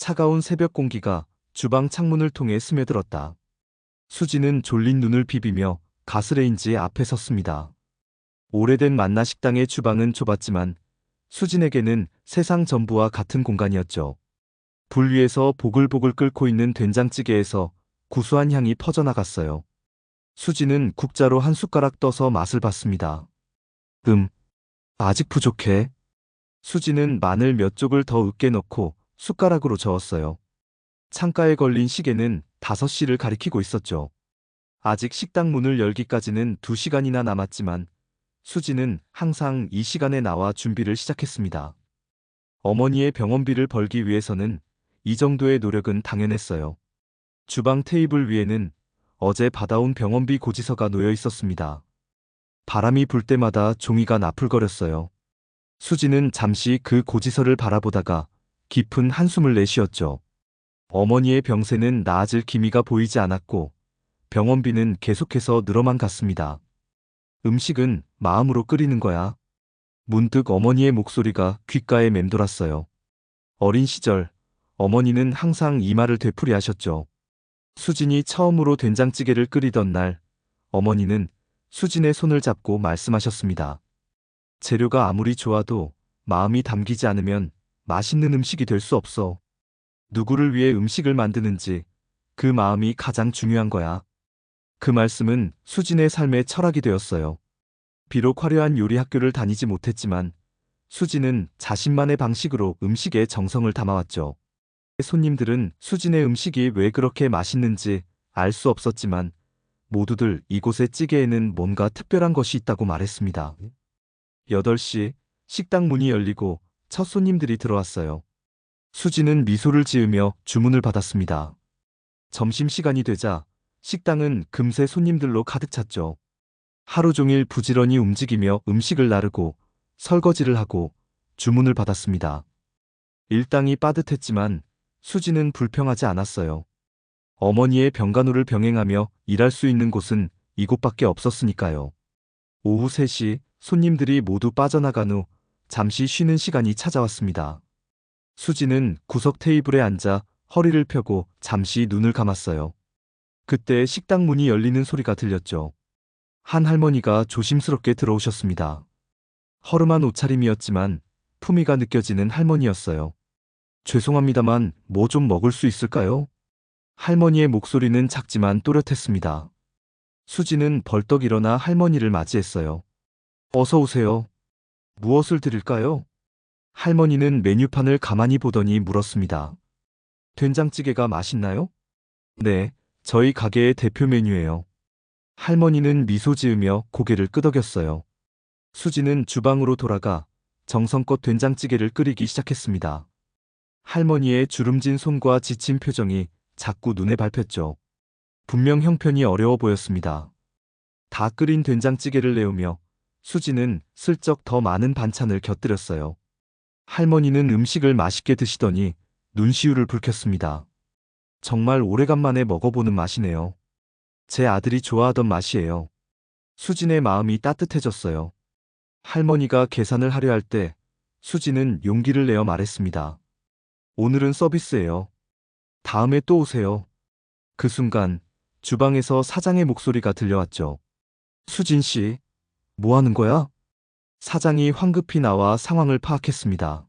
차가운 새벽 공기가 주방 창문을 통해 스며들었다. 수지는 졸린 눈을 비비며 가스레인지 앞에 섰습니다. 오래된 만나 식당의 주방은 좁았지만 수진에게는 세상 전부와 같은 공간이었죠. 불 위에서 보글보글 끓고 있는 된장찌개에서 구수한 향이 퍼져나갔어요. 수지는 국자로 한 숟가락 떠서 맛을 봤습니다. 아직 부족해. 수지는 마늘 몇 쪽을 더 으깨 넣고 숟가락으로 저었어요. 창가에 걸린 시계는 5시를 가리키고 있었죠. 아직 식당 문을 열기까지는 2시간이나 남았지만 수지는 항상 이 시간에 나와 준비를 시작했습니다. 어머니의 병원비를 벌기 위해서는 이 정도의 노력은 당연했어요. 주방 테이블 위에는 어제 받아온 병원비 고지서가 놓여 있었습니다. 바람이 불 때마다 종이가 나풀거렸어요. 수지는 잠시 그 고지서를 바라보다가 깊은 한숨을 내쉬었죠. 어머니의 병세는 나아질 기미가 보이지 않았고 병원비는 계속해서 늘어만 갔습니다. 음식은 마음으로 끓이는 거야. 문득 어머니의 목소리가 귓가에 맴돌았어요. 어린 시절 어머니는 항상 이 말을 되풀이하셨죠. 수진이 처음으로 된장찌개를 끓이던 날 어머니는 수진의 손을 잡고 말씀하셨습니다. 재료가 아무리 좋아도 마음이 담기지 않으면 맛있는 음식이 될 수 없어. 누구를 위해 음식을 만드는지 그 마음이 가장 중요한 거야. 그 말씀은 수진의 삶의 철학이 되었어요. 비록 화려한 요리 학교를 다니지 못했지만 수진은 자신만의 방식으로 음식에 정성을 담아왔죠. 손님들은 수진의 음식이 왜 그렇게 맛있는지 알 수 없었지만 모두들 이곳의 찌개에는 뭔가 특별한 것이 있다고 말했습니다. 8시 식당 문이 열리고 첫 손님들이 들어왔어요. 수진은 미소를 지으며 주문을 받았습니다. 점심시간이 되자 식당은 금세 손님들로 가득 찼죠. 하루 종일 부지런히 움직이며 음식을 나르고 설거지를 하고 주문을 받았습니다. 일당이 빠듯했지만 수지는 불평하지 않았어요. 어머니의 병간호를 병행하며 일할 수 있는 곳은 이곳밖에 없었으니까요. 오후 3시 손님들이 모두 빠져나간 후 잠시 쉬는 시간이 찾아왔습니다. 수지는 구석 테이블에 앉아 허리를 펴고 잠시 눈을 감았어요. 그때 식당 문이 열리는 소리가 들렸죠. 한 할머니가 조심스럽게 들어오셨습니다. 허름한 옷차림이었지만 품위가 느껴지는 할머니였어요. 죄송합니다만 뭐 좀 먹을 수 있을까요? 할머니의 목소리는 작지만 또렷했습니다. 수지는 벌떡 일어나 할머니를 맞이했어요. 어서 오세요. 무엇을 드릴까요? 할머니는 메뉴판을 가만히 보더니 물었습니다. 된장찌개가 맛있나요? 네, 저희 가게의 대표 메뉴예요. 할머니는 미소 지으며 고개를 끄덕였어요. 수지는 주방으로 돌아가 정성껏 된장찌개를 끓이기 시작했습니다. 할머니의 주름진 손과 지친 표정이 자꾸 눈에 밟혔죠. 분명 형편이 어려워 보였습니다. 다 끓인 된장찌개를 내우며 수지는 슬쩍 더 많은 반찬을 곁들였어요. 할머니는 음식을 맛있게 드시더니 눈시울을 붉혔습니다. 정말 오래간만에 먹어보는 맛이네요. 제 아들이 좋아하던 맛이에요. 수진의 마음이 따뜻해졌어요. 할머니가 계산을 하려 할 때 수지는 용기를 내어 말했습니다. 오늘은 서비스예요. 다음에 또 오세요. 그 순간 주방에서 사장의 목소리가 들려왔죠. 수진 씨, 뭐 하는 거야? 사장이 황급히 나와 상황을 파악했습니다.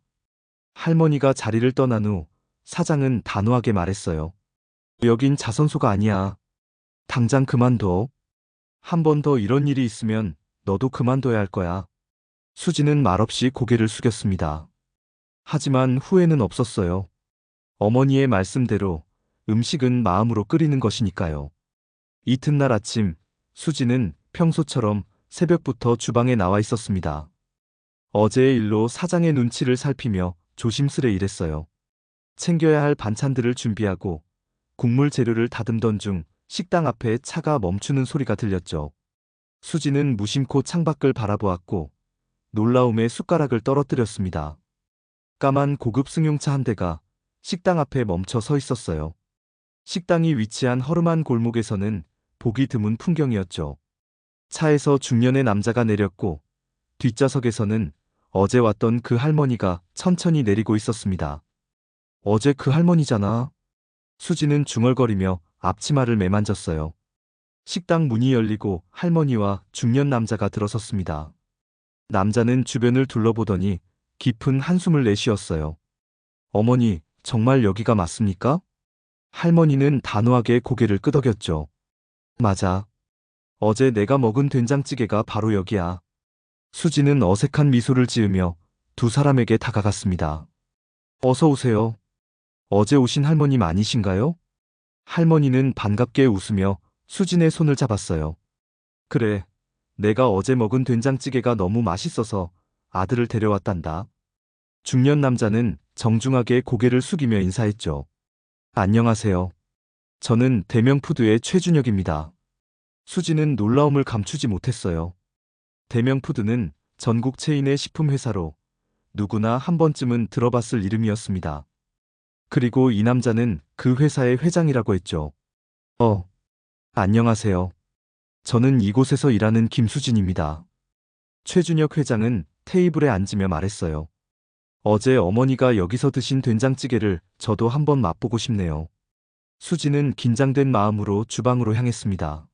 할머니가 자리를 떠난 후 사장은 단호하게 말했어요. 여긴 자선소가 아니야. 당장 그만둬. 한 번 더 이런 일이 있으면 너도 그만둬야 할 거야. 수지는 말없이 고개를 숙였습니다. 하지만 후회는 없었어요. 어머니의 말씀대로 음식은 마음으로 끓이는 것이니까요. 이튿날 아침, 수지는 평소처럼 새벽부터 주방에 나와 있었습니다. 어제의 일로 사장의 눈치를 살피며 조심스레 일했어요. 챙겨야 할 반찬들을 준비하고 국물 재료를 다듬던 중 식당 앞에 차가 멈추는 소리가 들렸죠. 수지는 무심코 창밖을 바라보았고 놀라움에 숟가락을 떨어뜨렸습니다. 까만 고급 승용차 한 대가 식당 앞에 멈춰 서 있었어요. 식당이 위치한 허름한 골목에서는 보기 드문 풍경이었죠. 차에서 중년의 남자가 내렸고 뒷좌석에서는 어제 왔던 그 할머니가 천천히 내리고 있었습니다. 어제 그 할머니잖아. 수지는 중얼거리며 앞치마를 매만졌어요. 식당 문이 열리고 할머니와 중년 남자가 들어섰습니다. 남자는 주변을 둘러보더니 깊은 한숨을 내쉬었어요. 어머니, 정말 여기가 맞습니까? 할머니는 단호하게 고개를 끄덕였죠. 맞아. 어제 내가 먹은 된장찌개가 바로 여기야. 수지는 어색한 미소를 지으며 두 사람에게 다가갔습니다. 어서 오세요. 어제 오신 할머님 아니신가요? 할머니는 반갑게 웃으며 수진의 손을 잡았어요. 그래, 내가 어제 먹은 된장찌개가 너무 맛있어서 아들을 데려왔단다. 중년 남자는 정중하게 고개를 숙이며 인사했죠. 안녕하세요. 저는 대명푸드의 최준혁입니다. 수지는 놀라움을 감추지 못했어요. 대명푸드는 전국 체인의 식품회사로 누구나 한 번쯤은 들어봤을 이름이었습니다. 그리고 이 남자는 그 회사의 회장이라고 했죠. 안녕하세요. 저는 이곳에서 일하는 김수진입니다. 최준혁 회장은 테이블에 앉으며 말했어요. 어제 어머니가 여기서 드신 된장찌개를 저도 한번 맛보고 싶네요. 수지는 긴장된 마음으로 주방으로 향했습니다.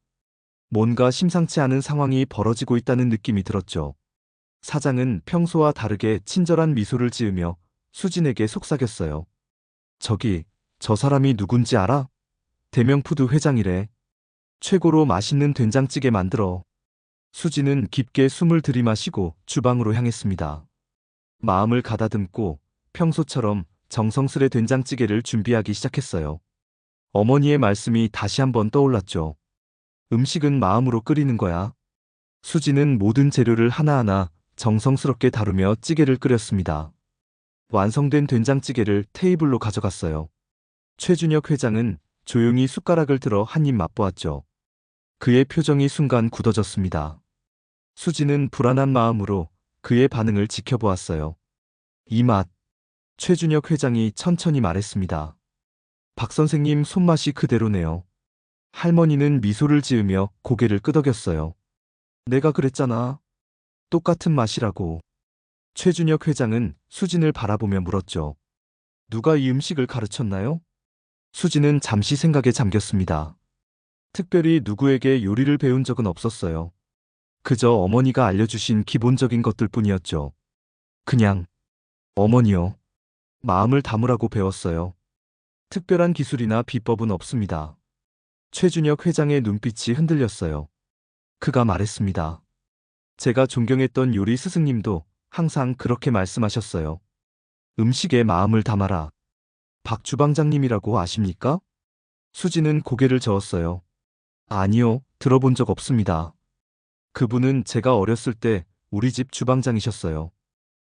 뭔가 심상치 않은 상황이 벌어지고 있다는 느낌이 들었죠. 사장은 평소와 다르게 친절한 미소를 지으며 수진에게 속삭였어요. 저기, 저 사람이 누군지 알아? 대명푸드 회장이래. 최고로 맛있는 된장찌개 만들어. 수지는 깊게 숨을 들이마시고 주방으로 향했습니다. 마음을 가다듬고 평소처럼 정성스레 된장찌개를 준비하기 시작했어요. 어머니의 말씀이 다시 한번 떠올랐죠. 음식은 마음으로 끓이는 거야. 수지는 모든 재료를 하나하나 정성스럽게 다루며 찌개를 끓였습니다. 완성된 된장찌개를 테이블로 가져갔어요. 최준혁 회장은 조용히 숟가락을 들어 한 입 맛보았죠. 그의 표정이 순간 굳어졌습니다. 수지는 불안한 마음으로 그의 반응을 지켜보았어요. 이 맛, 최준혁 회장이 천천히 말했습니다. 박 선생님 손맛이 그대로네요. 할머니는 미소를 지으며 고개를 끄덕였어요. 내가 그랬잖아. 똑같은 맛이라고. 최준혁 회장은 수진을 바라보며 물었죠. 누가 이 음식을 가르쳤나요? 수진은 잠시 생각에 잠겼습니다. 특별히 누구에게 요리를 배운 적은 없었어요. 그저 어머니가 알려주신 기본적인 것들 뿐이었죠. 그냥, 어머니요. 마음을 담으라고 배웠어요. 특별한 기술이나 비법은 없습니다. 최준혁 회장의 눈빛이 흔들렸어요. 그가 말했습니다. 제가 존경했던 요리 스승님도 항상 그렇게 말씀하셨어요. 음식에 마음을 담아라. 박 주방장님이라고 아십니까? 수지는 고개를 저었어요. 아니요, 들어본 적 없습니다. 그분은 제가 어렸을 때 우리 집 주방장이셨어요.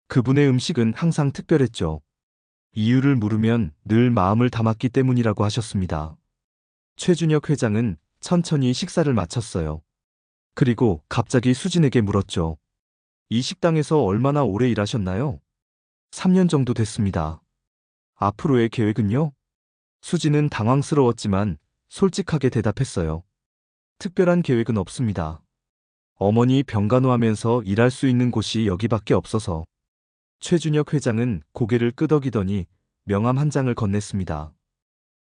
그분의 음식은 항상 특별했죠. 이유를 물으면 늘 마음을 담았기 때문이라고 하셨습니다. 최준혁 회장은 천천히 식사를 마쳤어요. 그리고 갑자기 수진에게 물었죠. 이 식당에서 얼마나 오래 일하셨나요? 3년 정도 됐습니다. 앞으로의 계획은요? 수지는 당황스러웠지만 솔직하게 대답했어요. 특별한 계획은 없습니다. 어머니 병간호하면서 일할 수 있는 곳이 여기밖에 없어서. 최준혁 회장은 고개를 끄덕이더니 명함 한 장을 건넸습니다.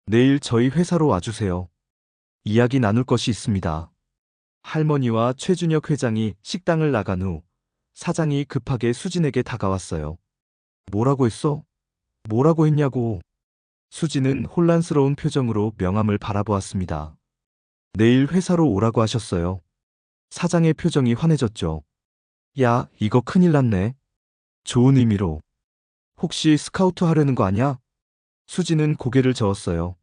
내일 저희 회사로 와주세요. 이야기 나눌 것이 있습니다. 할머니와 최준혁 회장이 식당을 나간 후 사장이 급하게 수진에게 다가왔어요. 뭐라고 했어? 뭐라고 했냐고. 수진은 혼란스러운 표정으로 명함을 바라보았습니다. 내일 회사로 오라고 하셨어요. 사장의 표정이 환해졌죠. 야, 이거 큰일 났네. 좋은 의미로. 혹시 스카우트 하려는 거 아냐? 수지는 고개를 저었어요.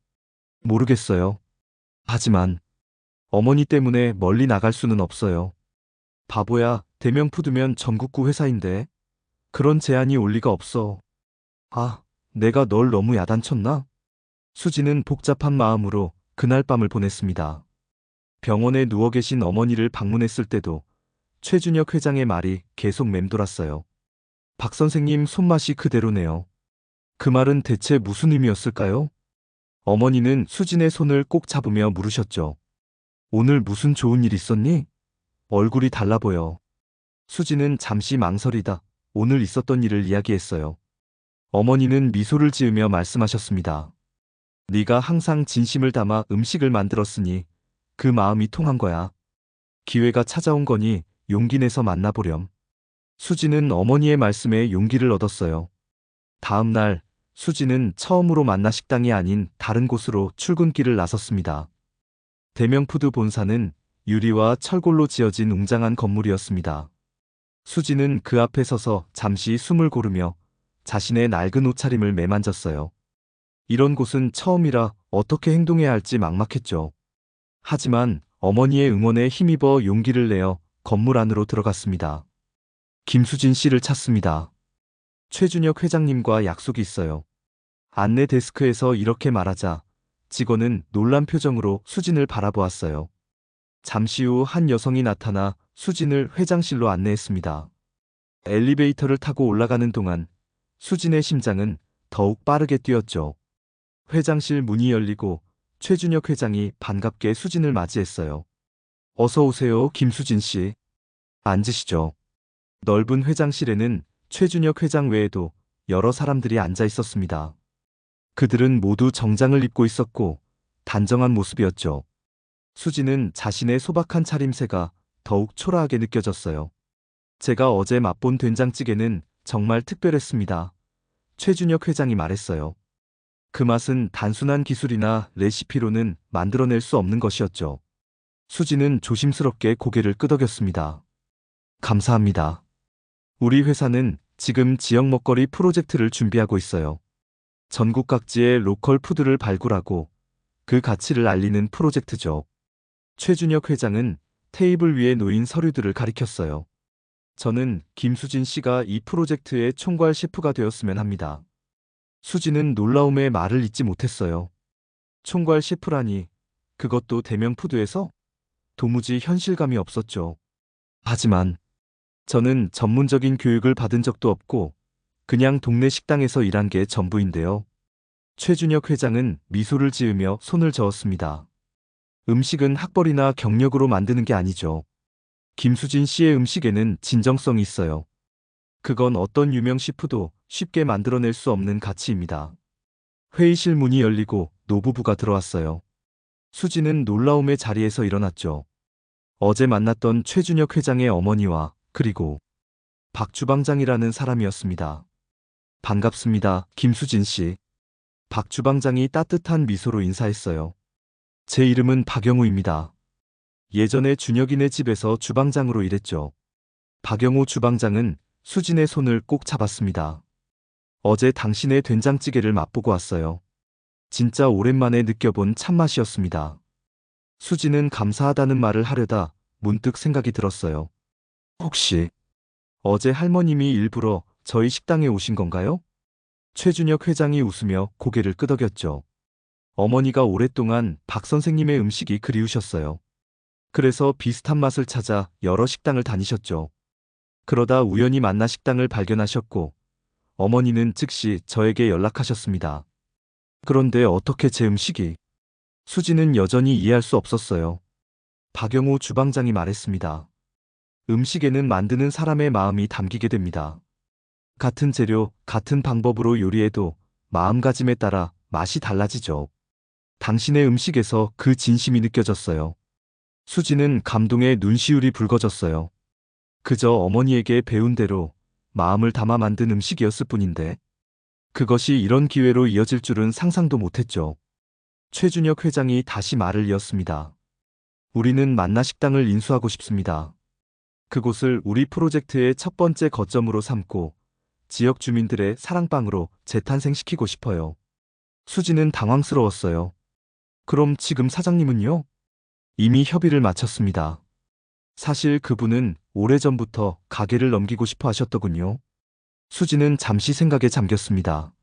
모르겠어요. 하지만 어머니 때문에 멀리 나갈 수는 없어요. 바보야, 대명푸드면 전국구 회사인데. 그런 제안이 올 리가 없어. 아, 내가 널 너무 야단쳤나? 수지는 복잡한 마음으로 그날 밤을 보냈습니다. 병원에 누워 계신 어머니를 방문했을 때도 최준혁 회장의 말이 계속 맴돌았어요. 박 선생님 손맛이 그대로네요. 그 말은 대체 무슨 의미였을까요? 어머니는 수진의 손을 꼭 잡으며 물으셨죠. 오늘 무슨 좋은 일 있었니? 얼굴이 달라 보여. 수진은 잠시 망설이다 오늘 있었던 일을 이야기했어요. 어머니는 미소를 지으며 말씀하셨습니다. 네가 항상 진심을 담아 음식을 만들었으니 그 마음이 통한 거야. 기회가 찾아온 거니 용기 내서 만나보렴. 수지는 어머니의 말씀에 용기를 얻었어요. 다음 날 수지는 처음으로 만나 식당이 아닌 다른 곳으로 출근길을 나섰습니다. 대명푸드 본사는 유리와 철골로 지어진 웅장한 건물이었습니다. 수지는 그 앞에 서서 잠시 숨을 고르며 자신의 낡은 옷차림을 매만졌어요. 이런 곳은 처음이라 어떻게 행동해야 할지 막막했죠. 하지만 어머니의 응원에 힘입어 용기를 내어 건물 안으로 들어갔습니다. 김수진 씨를 찾습니다. 최준혁 회장님과 약속이 있어요. 안내 데스크에서 이렇게 말하자 직원은 놀란 표정으로 수진을 바라보았어요. 잠시 후 한 여성이 나타나 수진을 회장실로 안내했습니다. 엘리베이터를 타고 올라가는 동안 수진의 심장은 더욱 빠르게 뛰었죠. 회장실 문이 열리고 최준혁 회장이 반갑게 수진을 맞이했어요. 어서 오세요, 김수진 씨. 앉으시죠. 넓은 회장실에는 최준혁 회장 외에도 여러 사람들이 앉아 있었습니다. 그들은 모두 정장을 입고 있었고 단정한 모습이었죠. 수지는 자신의 소박한 차림새가 더욱 초라하게 느껴졌어요. 제가 어제 맛본 된장찌개는 정말 특별했습니다. 최준혁 회장이 말했어요. 그 맛은 단순한 기술이나 레시피로는 만들어낼 수 없는 것이었죠. 수지는 조심스럽게 고개를 끄덕였습니다. 감사합니다. 우리 회사는 지금 지역 먹거리 프로젝트를 준비하고 있어요. 전국 각지의 로컬 푸드를 발굴하고 그 가치를 알리는 프로젝트죠. 최준혁 회장은 테이블 위에 놓인 서류들을 가리켰어요. 저는 김수진 씨가 이 프로젝트의 총괄 셰프가 되었으면 합니다. 수지는 놀라움에 말을 잇지 못했어요. 총괄 셰프라니, 그것도 대명푸드에서? 도무지 현실감이 없었죠. 하지만 저는 전문적인 교육을 받은 적도 없고 그냥 동네 식당에서 일한 게 전부인데요. 최준혁 회장은 미소를 지으며 손을 저었습니다. 음식은 학벌이나 경력으로 만드는 게 아니죠. 김수진 씨의 음식에는 진정성이 있어요. 그건 어떤 유명 셰프도 쉽게 만들어낼 수 없는 가치입니다. 회의실 문이 열리고 노부부가 들어왔어요. 수지는 놀라움에 자리에서 일어났죠. 어제 만났던 최준혁 회장의 어머니와 그리고 박 주방장이라는 사람이었습니다. 반갑습니다, 김수진 씨. 박 주방장이 따뜻한 미소로 인사했어요. 제 이름은 박영우입니다. 예전에 준혁이네 집에서 주방장으로 일했죠. 박영우 주방장은 수진의 손을 꼭 잡았습니다. 어제 당신의 된장찌개를 맛보고 왔어요. 진짜 오랜만에 느껴본 참맛이었습니다. 수진은 감사하다는 말을 하려다 문득 생각이 들었어요. 혹시 어제 할머님이 일부러 저희 식당에 오신 건가요? 최준혁 회장이 웃으며 고개를 끄덕였죠. 어머니가 오랫동안 박 선생님의 음식이 그리우셨어요. 그래서 비슷한 맛을 찾아 여러 식당을 다니셨죠. 그러다 우연히 만나 식당을 발견하셨고 어머니는 즉시 저에게 연락하셨습니다. 그런데 어떻게 제 음식이? 수지는 여전히 이해할 수 없었어요. 박영우 주방장이 말했습니다. 음식에는 만드는 사람의 마음이 담기게 됩니다. 같은 재료, 같은 방법으로 요리해도 마음가짐에 따라 맛이 달라지죠. 당신의 음식에서 그 진심이 느껴졌어요. 수지는 감동에 눈시울이 붉어졌어요. 그저 어머니에게 배운 대로 마음을 담아 만든 음식이었을 뿐인데 그것이 이런 기회로 이어질 줄은 상상도 못했죠. 최준혁 회장이 다시 말을 이었습니다. 우리는 만나 식당을 인수하고 싶습니다. 그곳을 우리 프로젝트의 첫 번째 거점으로 삼고 지역 주민들의 사랑방으로 재탄생시키고 싶어요. 수지는 당황스러웠어요. 그럼 지금 사장님은요? 이미 협의를 마쳤습니다. 사실 그분은 오래전부터 가게를 넘기고 싶어 하셨더군요. 수지는 잠시 생각에 잠겼습니다.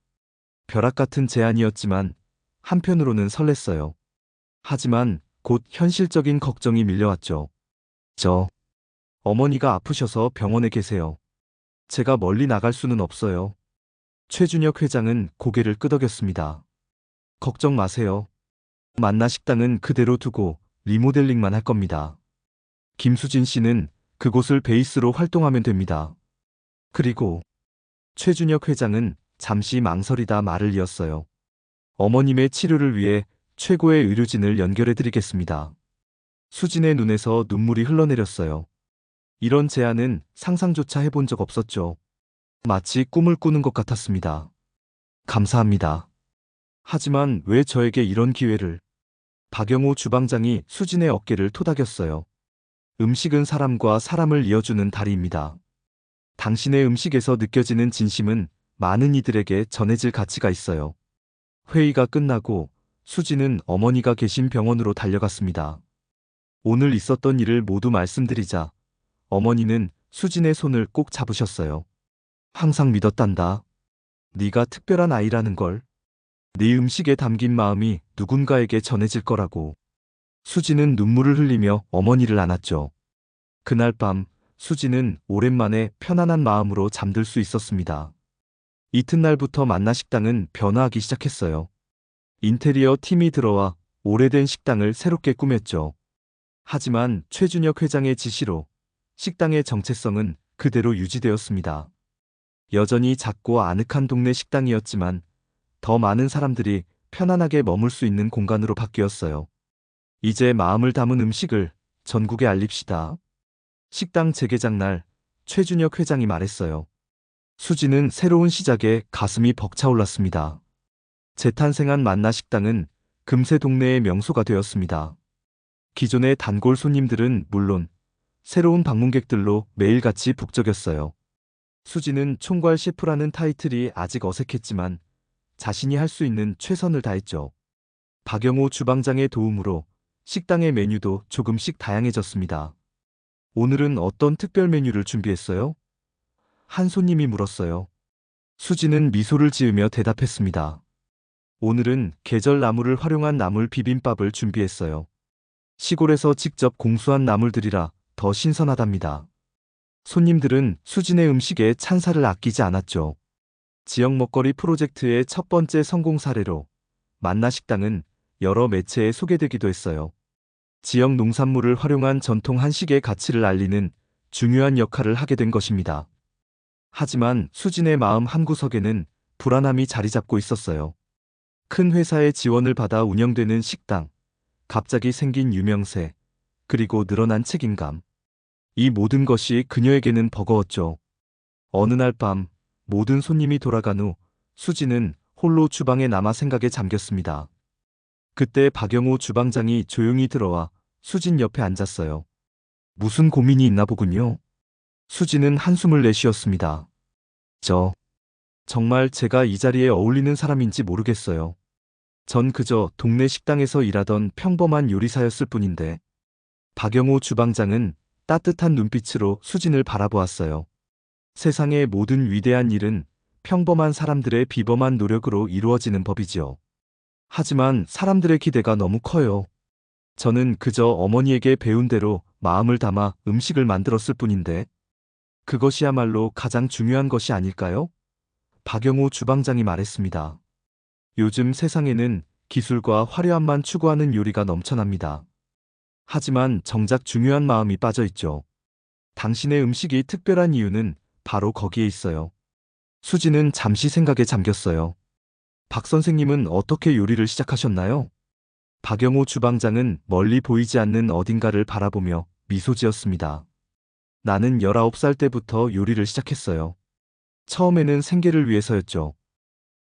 벼락 같은 제안이었지만 한편으로는 설렜어요. 하지만 곧 현실적인 걱정이 밀려왔죠. 어머니가 아프셔서 병원에 계세요. 제가 멀리 나갈 수는 없어요. 최준혁 회장은 고개를 끄덕였습니다. 걱정 마세요. 만나 식당은 그대로 두고 리모델링만 할 겁니다. 김수진 씨는 그곳을 베이스로 활동하면 됩니다. 그리고 최준혁 회장은 잠시 망설이다 말을 이었어요. 어머님의 치료를 위해 최고의 의료진을 연결해 드리겠습니다. 수진의 눈에서 눈물이 흘러내렸어요. 이런 제안은 상상조차 해본 적 없었죠. 마치 꿈을 꾸는 것 같았습니다. 감사합니다. 하지만 왜 저에게 이런 기회를? 박영호 주방장이 수진의 어깨를 토닥였어요. 음식은 사람과 사람을 이어주는 다리입니다. 당신의 음식에서 느껴지는 진심은 많은 이들에게 전해질 가치가 있어요. 회의가 끝나고 수진은 어머니가 계신 병원으로 달려갔습니다. 오늘 있었던 일을 모두 말씀드리자 어머니는 수진의 손을 꼭 잡으셨어요. 항상 믿었단다. 네가 특별한 아이라는 걸. 네 음식에 담긴 마음이 누군가에게 전해질 거라고. 수진은 눈물을 흘리며 어머니를 안았죠. 그날 밤 수진은 오랜만에 편안한 마음으로 잠들 수 있었습니다. 이튿날부터 만나식당은 변화하기 시작했어요. 인테리어 팀이 들어와 오래된 식당을 새롭게 꾸몄죠. 하지만 최준혁 회장의 지시로 식당의 정체성은 그대로 유지되었습니다. 여전히 작고 아늑한 동네 식당이었지만 더 많은 사람들이 편안하게 머물 수 있는 공간으로 바뀌었어요. 이제 마음을 담은 음식을 전국에 알립시다. 식당 재개장 날 최준혁 회장이 말했어요. 수지는 새로운 시작에 가슴이 벅차올랐습니다. 재탄생한 만나식당은 금세 동네의 명소가 되었습니다. 기존의 단골 손님들은 물론 새로운 방문객들로 매일같이 북적였어요. 수지는 총괄 셰프라는 타이틀이 아직 어색했지만 자신이 할 수 있는 최선을 다했죠. 박영호 주방장의 도움으로 식당의 메뉴도 조금씩 다양해졌습니다. 오늘은 어떤 특별 메뉴를 준비했어요? 한 손님이 물었어요. 수지는 미소를 지으며 대답했습니다. 오늘은 계절 나물을 활용한 나물 비빔밥을 준비했어요. 시골에서 직접 공수한 나물들이라 더 신선하답니다. 손님들은 수진의 음식에 찬사를 아끼지 않았죠. 지역 먹거리 프로젝트의 첫 번째 성공 사례로 만나식당은 여러 매체에 소개되기도 했어요. 지역 농산물을 활용한 전통 한식의 가치를 알리는 중요한 역할을 하게 된 것입니다. 하지만 수진의 마음 한구석에는 불안함이 자리 잡고 있었어요. 큰 회사의 지원을 받아 운영되는 식당, 갑자기 생긴 유명세, 그리고 늘어난 책임감. 이 모든 것이 그녀에게는 버거웠죠. 어느 날 밤 모든 손님이 돌아간 후 수지는 홀로 주방에 남아 생각에 잠겼습니다. 그때 박영호 주방장이 조용히 들어와 수진 옆에 앉았어요. 무슨 고민이 있나 보군요. 수지는 한숨을 내쉬었습니다. 정말 제가 이 자리에 어울리는 사람인지 모르겠어요. 전 그저 동네 식당에서 일하던 평범한 요리사였을 뿐인데. 박영호 주방장은 따뜻한 눈빛으로 수진을 바라보았어요. 세상의 모든 위대한 일은 평범한 사람들의 비범한 노력으로 이루어지는 법이지요. 하지만 사람들의 기대가 너무 커요. 저는 그저 어머니에게 배운 대로 마음을 담아 음식을 만들었을 뿐인데 그것이야말로 가장 중요한 것이 아닐까요? 박영호 주방장이 말했습니다. 요즘 세상에는 기술과 화려함만 추구하는 요리가 넘쳐납니다. 하지만 정작 중요한 마음이 빠져 있죠. 당신의 음식이 특별한 이유는 바로 거기에 있어요. 수지는 잠시 생각에 잠겼어요. 박 선생님은 어떻게 요리를 시작하셨나요? 박영호 주방장은 멀리 보이지 않는 어딘가를 바라보며 미소 지었습니다. 나는 19살 때부터 요리를 시작했어요. 처음에는 생계를 위해서였죠.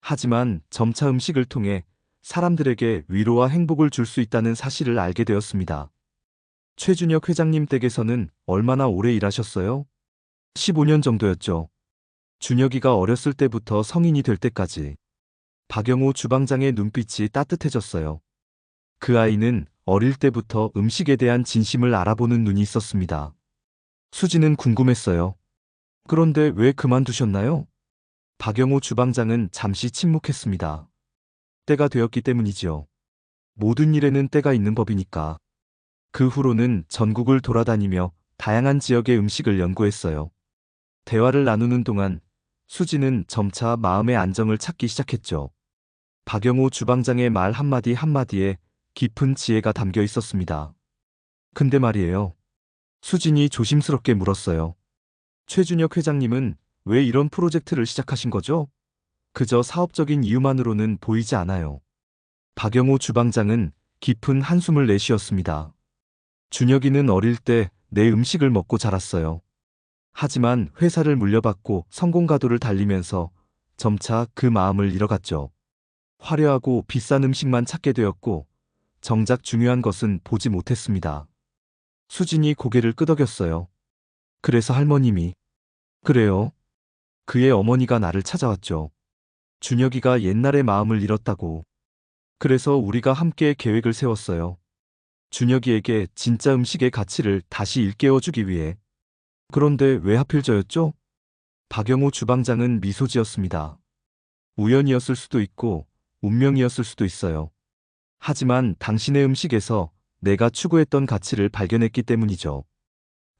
하지만 점차 음식을 통해 사람들에게 위로와 행복을 줄 수 있다는 사실을 알게 되었습니다. 최준혁 회장님 댁에서는 얼마나 오래 일하셨어요? 15년 정도였죠. 준혁이가 어렸을 때부터 성인이 될 때까지. 박영호 주방장의 눈빛이 따뜻해졌어요. 그 아이는 어릴 때부터 음식에 대한 진심을 알아보는 눈이 있었습니다. 수지는 궁금했어요. 그런데 왜 그만두셨나요? 박영호 주방장은 잠시 침묵했습니다. 때가 되었기 때문이지요. 모든 일에는 때가 있는 법이니까. 그 후로는 전국을 돌아다니며 다양한 지역의 음식을 연구했어요. 대화를 나누는 동안 수지는 점차 마음의 안정을 찾기 시작했죠. 박영호 주방장의 말 한마디 한마디에 깊은 지혜가 담겨 있었습니다. 근데 말이에요. 수진이 조심스럽게 물었어요. 최준혁 회장님은 왜 이런 프로젝트를 시작하신 거죠? 그저 사업적인 이유만으로는 보이지 않아요. 박영호 주방장은 깊은 한숨을 내쉬었습니다. 준혁이는 어릴 때 내 음식을 먹고 자랐어요. 하지만 회사를 물려받고 성공가도를 달리면서 점차 그 마음을 잃어갔죠. 화려하고 비싼 음식만 찾게 되었고 정작 중요한 것은 보지 못했습니다. 수진이 고개를 끄덕였어요. 그래서 할머님이 그래요. 그의 어머니가 나를 찾아왔죠. 준혁이가 옛날의 마음을 잃었다고. 그래서 우리가 함께 계획을 세웠어요. 준혁이에게 진짜 음식의 가치를 다시 일깨워주기 위해. 그런데 왜 하필 저였죠? 박영호 주방장은 미소 지었습니다. 우연이었을 수도 있고 운명이었을 수도 있어요. 하지만 당신의 음식에서 내가 추구했던 가치를 발견했기 때문이죠.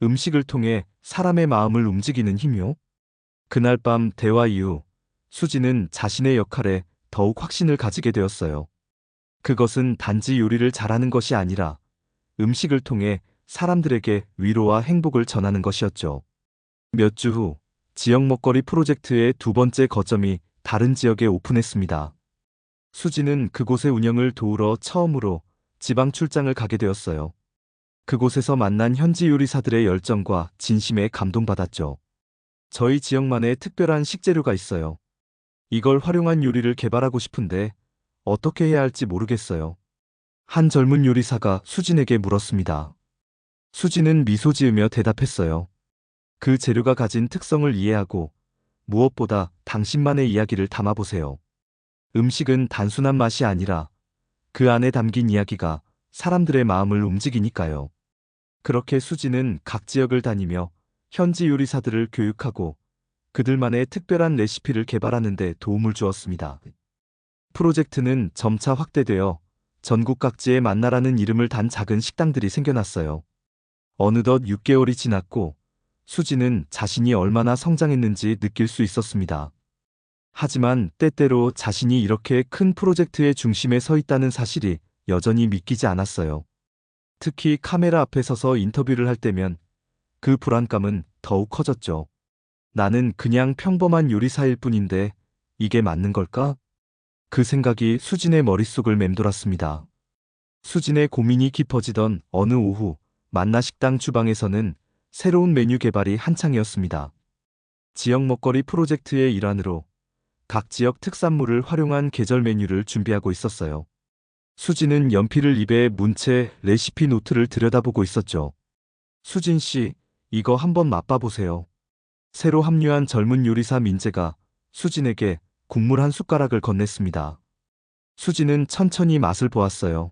음식을 통해 사람의 마음을 움직이는 힘이요. 그날 밤 대화 이후 수지는 자신의 역할에 더욱 확신을 가지게 되었어요. 그것은 단지 요리를 잘하는 것이 아니라 음식을 통해 사람들에게 위로와 행복을 전하는 것이었죠. 몇 주 후 지역 먹거리 프로젝트의 두 번째 거점이 다른 지역에 오픈했습니다. 수지는 그곳의 운영을 도우러 처음으로 지방 출장을 가게 되었어요. 그곳에서 만난 현지 요리사들의 열정과 진심에 감동받았죠. 저희 지역만의 특별한 식재료가 있어요. 이걸 활용한 요리를 개발하고 싶은데 어떻게 해야 할지 모르겠어요. 한 젊은 요리사가 수진에게 물었습니다. 수진은 미소 지으며 대답했어요. 그 재료가 가진 특성을 이해하고 무엇보다 당신만의 이야기를 담아보세요. 음식은 단순한 맛이 아니라 그 안에 담긴 이야기가 사람들의 마음을 움직이니까요. 그렇게 수진은 각 지역을 다니며 현지 요리사들을 교육하고 그들만의 특별한 레시피를 개발하는 데 도움을 주었습니다. 프로젝트는 점차 확대되어 전국 각지에 만나라는 이름을 단 작은 식당들이 생겨났어요. 어느덧 6개월이 지났고 수지는 자신이 얼마나 성장했는지 느낄 수 있었습니다. 하지만 때때로 자신이 이렇게 큰 프로젝트의 중심에 서 있다는 사실이 여전히 믿기지 않았어요. 특히 카메라 앞에 서서 인터뷰를 할 때면 그 불안감은 더욱 커졌죠. 나는 그냥 평범한 요리사일 뿐인데 이게 맞는 걸까? 그 생각이 수진의 머릿속을 맴돌았습니다. 수진의 고민이 깊어지던 어느 오후 만나식당 주방에서는 새로운 메뉴 개발이 한창이었습니다. 지역 먹거리 프로젝트의 일환으로 각 지역 특산물을 활용한 계절 메뉴를 준비하고 있었어요. 수진은 연필을 입에 문 채 레시피 노트를 들여다보고 있었죠. 수진 씨, 이거 한번 맛봐보세요. 새로 합류한 젊은 요리사 민재가 수진에게 국물 한 숟가락을 건넸습니다. 수진은 천천히 맛을 보았어요.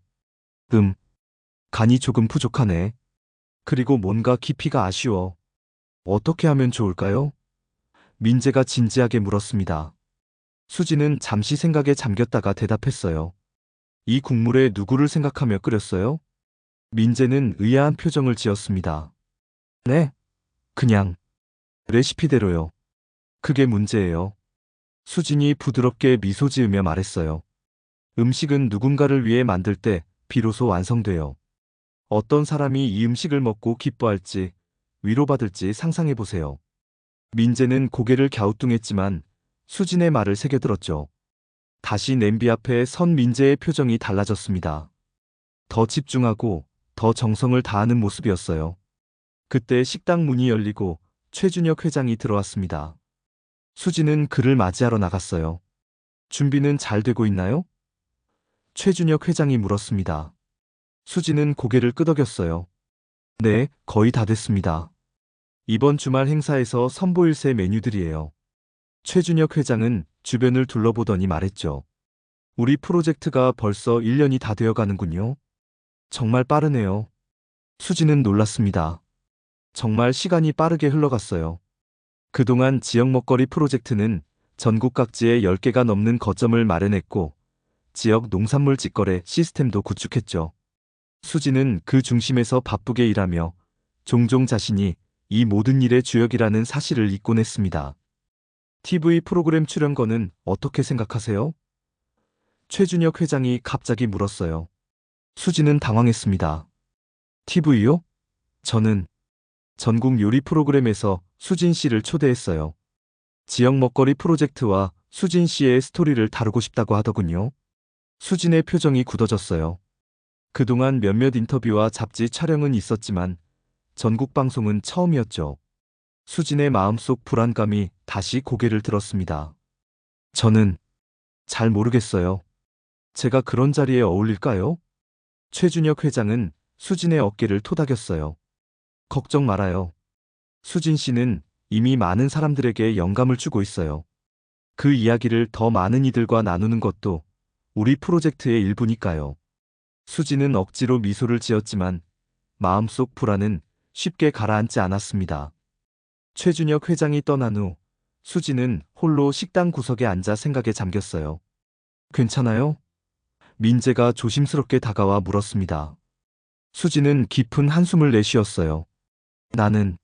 간이 조금 부족하네. 그리고 뭔가 깊이가 아쉬워. 어떻게 하면 좋을까요? 민재가 진지하게 물었습니다. 수진은 잠시 생각에 잠겼다가 대답했어요. 이 국물에 누구를 생각하며 끓였어요? 민재는 의아한 표정을 지었습니다. 네, 그냥 레시피대로요. 그게 문제예요. 수진이 부드럽게 미소 지으며 말했어요. 음식은 누군가를 위해 만들 때 비로소 완성돼요. 어떤 사람이 이 음식을 먹고 기뻐할지, 위로받을지 상상해보세요. 민재는 고개를 갸우뚱했지만 수진의 말을 새겨들었죠. 다시 냄비 앞에 선 민재의 표정이 달라졌습니다. 더 집중하고 더 정성을 다하는 모습이었어요. 그때 식당 문이 열리고 최준혁 회장이 들어왔습니다. 수진은 그를 맞이하러 나갔어요. 준비는 잘 되고 있나요? 최준혁 회장이 물었습니다. 수진은 고개를 끄덕였어요. 네, 거의 다 됐습니다. 이번 주말 행사에서 선보일 새 메뉴들이에요. 최준혁 회장은 주변을 둘러보더니 말했죠. 우리 프로젝트가 벌써 1년이 다 되어 가는군요. 정말 빠르네요. 수진은 놀랐습니다. 정말 시간이 빠르게 흘러갔어요. 그동안 지역 먹거리 프로젝트는 전국 각지에 10개가 넘는 거점을 마련했고 지역 농산물 직거래 시스템도 구축했죠. 수지는 그 중심에서 바쁘게 일하며 종종 자신이 이 모든 일의 주역이라는 사실을 잊곤 했습니다. TV 프로그램 출연권은 어떻게 생각하세요? 최준혁 회장이 갑자기 물었어요. 수지는 당황했습니다. TV요? 저는 전국 요리 프로그램에서 수진 씨를 초대했어요. 지역 먹거리 프로젝트와 수진 씨의 스토리를 다루고 싶다고 하더군요. 수진의 표정이 굳어졌어요. 그동안 몇몇 인터뷰와 잡지 촬영은 있었지만 전국 방송은 처음이었죠. 수진의 마음속 불안감이 다시 고개를 들었습니다. 저는 잘 모르겠어요. 제가 그런 자리에 어울릴까요? 최준혁 회장은 수진의 어깨를 토닥였어요. 걱정 말아요. 수진 씨는 이미 많은 사람들에게 영감을 주고 있어요. 그 이야기를 더 많은 이들과 나누는 것도 우리 프로젝트의 일부니까요. 수진은 억지로 미소를 지었지만 마음속 불안은 쉽게 가라앉지 않았습니다. 최준혁 회장이 떠난 후 수진은 홀로 식당 구석에 앉아 생각에 잠겼어요. 괜찮아요? 민재가 조심스럽게 다가와 물었습니다. 수진은 깊은 한숨을 내쉬었어요. 나는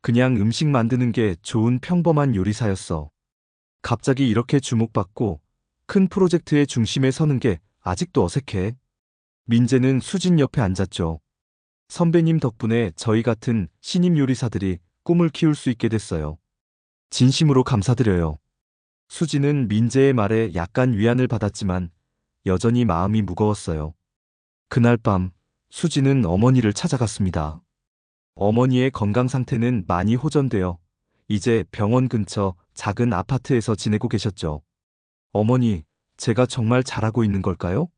그냥 음식 만드는 게 좋은 평범한 요리사였어. 갑자기 이렇게 주목받고 큰 프로젝트의 중심에 서는 게 아직도 어색해. 민재는 수진 옆에 앉았죠. 선배님 덕분에 저희 같은 신임 요리사들이 꿈을 키울 수 있게 됐어요. 진심으로 감사드려요. 수진은 민재의 말에 약간 위안을 받았지만 여전히 마음이 무거웠어요. 그날 밤 수진은 어머니를 찾아갔습니다. 어머니의 건강 상태는 많이 호전되어 이제 병원 근처 작은 아파트에서 지내고 계셨죠. 어머니, 제가 정말 잘하고 있는 걸까요?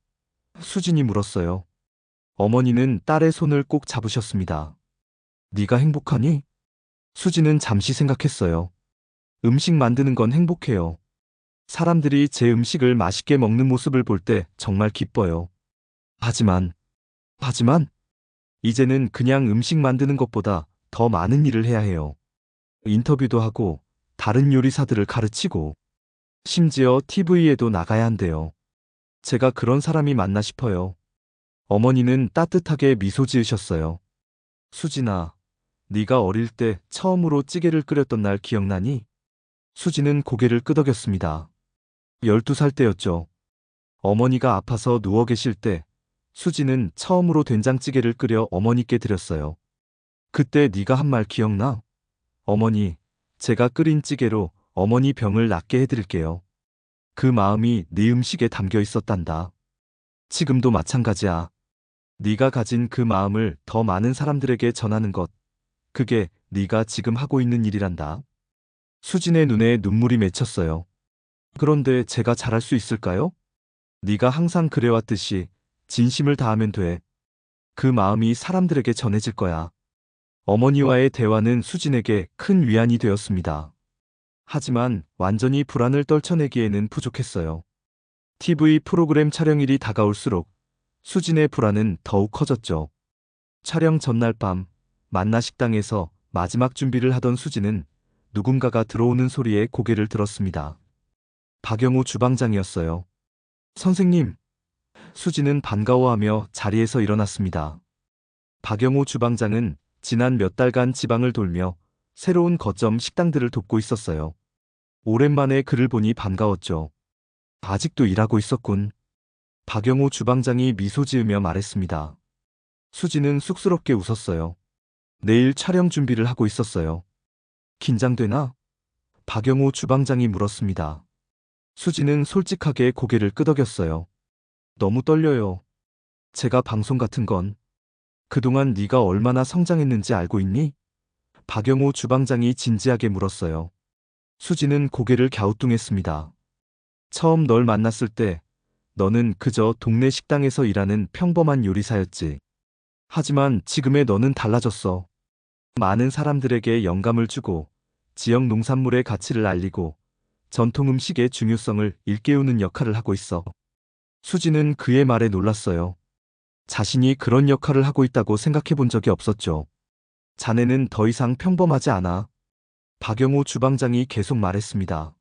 수진이 물었어요. 어머니는 딸의 손을 꼭 잡으셨습니다. 네가 행복하니? 수진은 잠시 생각했어요. 음식 만드는 건 행복해요. 사람들이 제 음식을 맛있게 먹는 모습을 볼 때 정말 기뻐요. 하지만, 이제는 그냥 음식 만드는 것보다 더 많은 일을 해야 해요. 인터뷰도 하고, 다른 요리사들을 가르치고, 심지어 TV에도 나가야 한대요. 제가 그런 사람이 맞나 싶어요. 어머니는 따뜻하게 미소 지으셨어요. 수진아, 네가 어릴 때 처음으로 찌개를 끓였던 날 기억나니? 수진은 고개를 끄덕였습니다. 12살 때였죠. 어머니가 아파서 누워 계실 때 수진은 처음으로 된장찌개를 끓여 어머니께 드렸어요. 그때 네가 한 말 기억나? 어머니, 제가 끓인 찌개로 어머니 병을 낫게 해드릴게요. 그 마음이 네 음식에 담겨 있었단다. 지금도 마찬가지야. 네가 가진 그 마음을 더 많은 사람들에게 전하는 것, 그게 네가 지금 하고 있는 일이란다. 수진의 눈에 눈물이 맺혔어요. 그런데 제가 잘할 수 있을까요? 네가 항상 그래왔듯이 진심을 다하면 돼. 그 마음이 사람들에게 전해질 거야. 어머니와의 대화는 수진에게 큰 위안이 되었습니다. 하지만 완전히 불안을 떨쳐내기에는 부족했어요. TV 프로그램 촬영일이 다가올수록 수진의 불안은 더욱 커졌죠. 촬영 전날 밤 만나 식당에서 마지막 준비를 하던 수진은 누군가가 들어오는 소리에 고개를 들었습니다. 박영우 주방장이었어요. 선생님. 수진은 반가워하며 자리에서 일어났습니다. 박영우 주방장은 지난 몇 달간 지방을 돌며 새로운 거점 식당들을 돕고 있었어요. 오랜만에 그를 보니 반가웠죠. 아직도 일하고 있었군. 박영우 주방장이 미소 지으며 말했습니다. 수진은 쑥스럽게 웃었어요. 내일 촬영 준비를 하고 있었어요. 긴장되나? 박영우 주방장이 물었습니다. 수진은 솔직하게 고개를 끄덕였어요. 너무 떨려요. 제가 방송 같은 건 그동안 네가 얼마나 성장했는지 알고 있니? 박영우 주방장이 진지하게 물었어요. 수진은 고개를 갸우뚱했습니다. 처음 널 만났을 때 너는 그저 동네 식당에서 일하는 평범한 요리사였지. 하지만 지금의 너는 달라졌어. 많은 사람들에게 영감을 주고 지역 농산물의 가치를 알리고 전통 음식의 중요성을 일깨우는 역할을 하고 있어. 수진은 그의 말에 놀랐어요. 자신이 그런 역할을 하고 있다고 생각해 본 적이 없었죠. 자네는 더 이상 평범하지 않아. 박영우 주방장이 계속 말했습니다.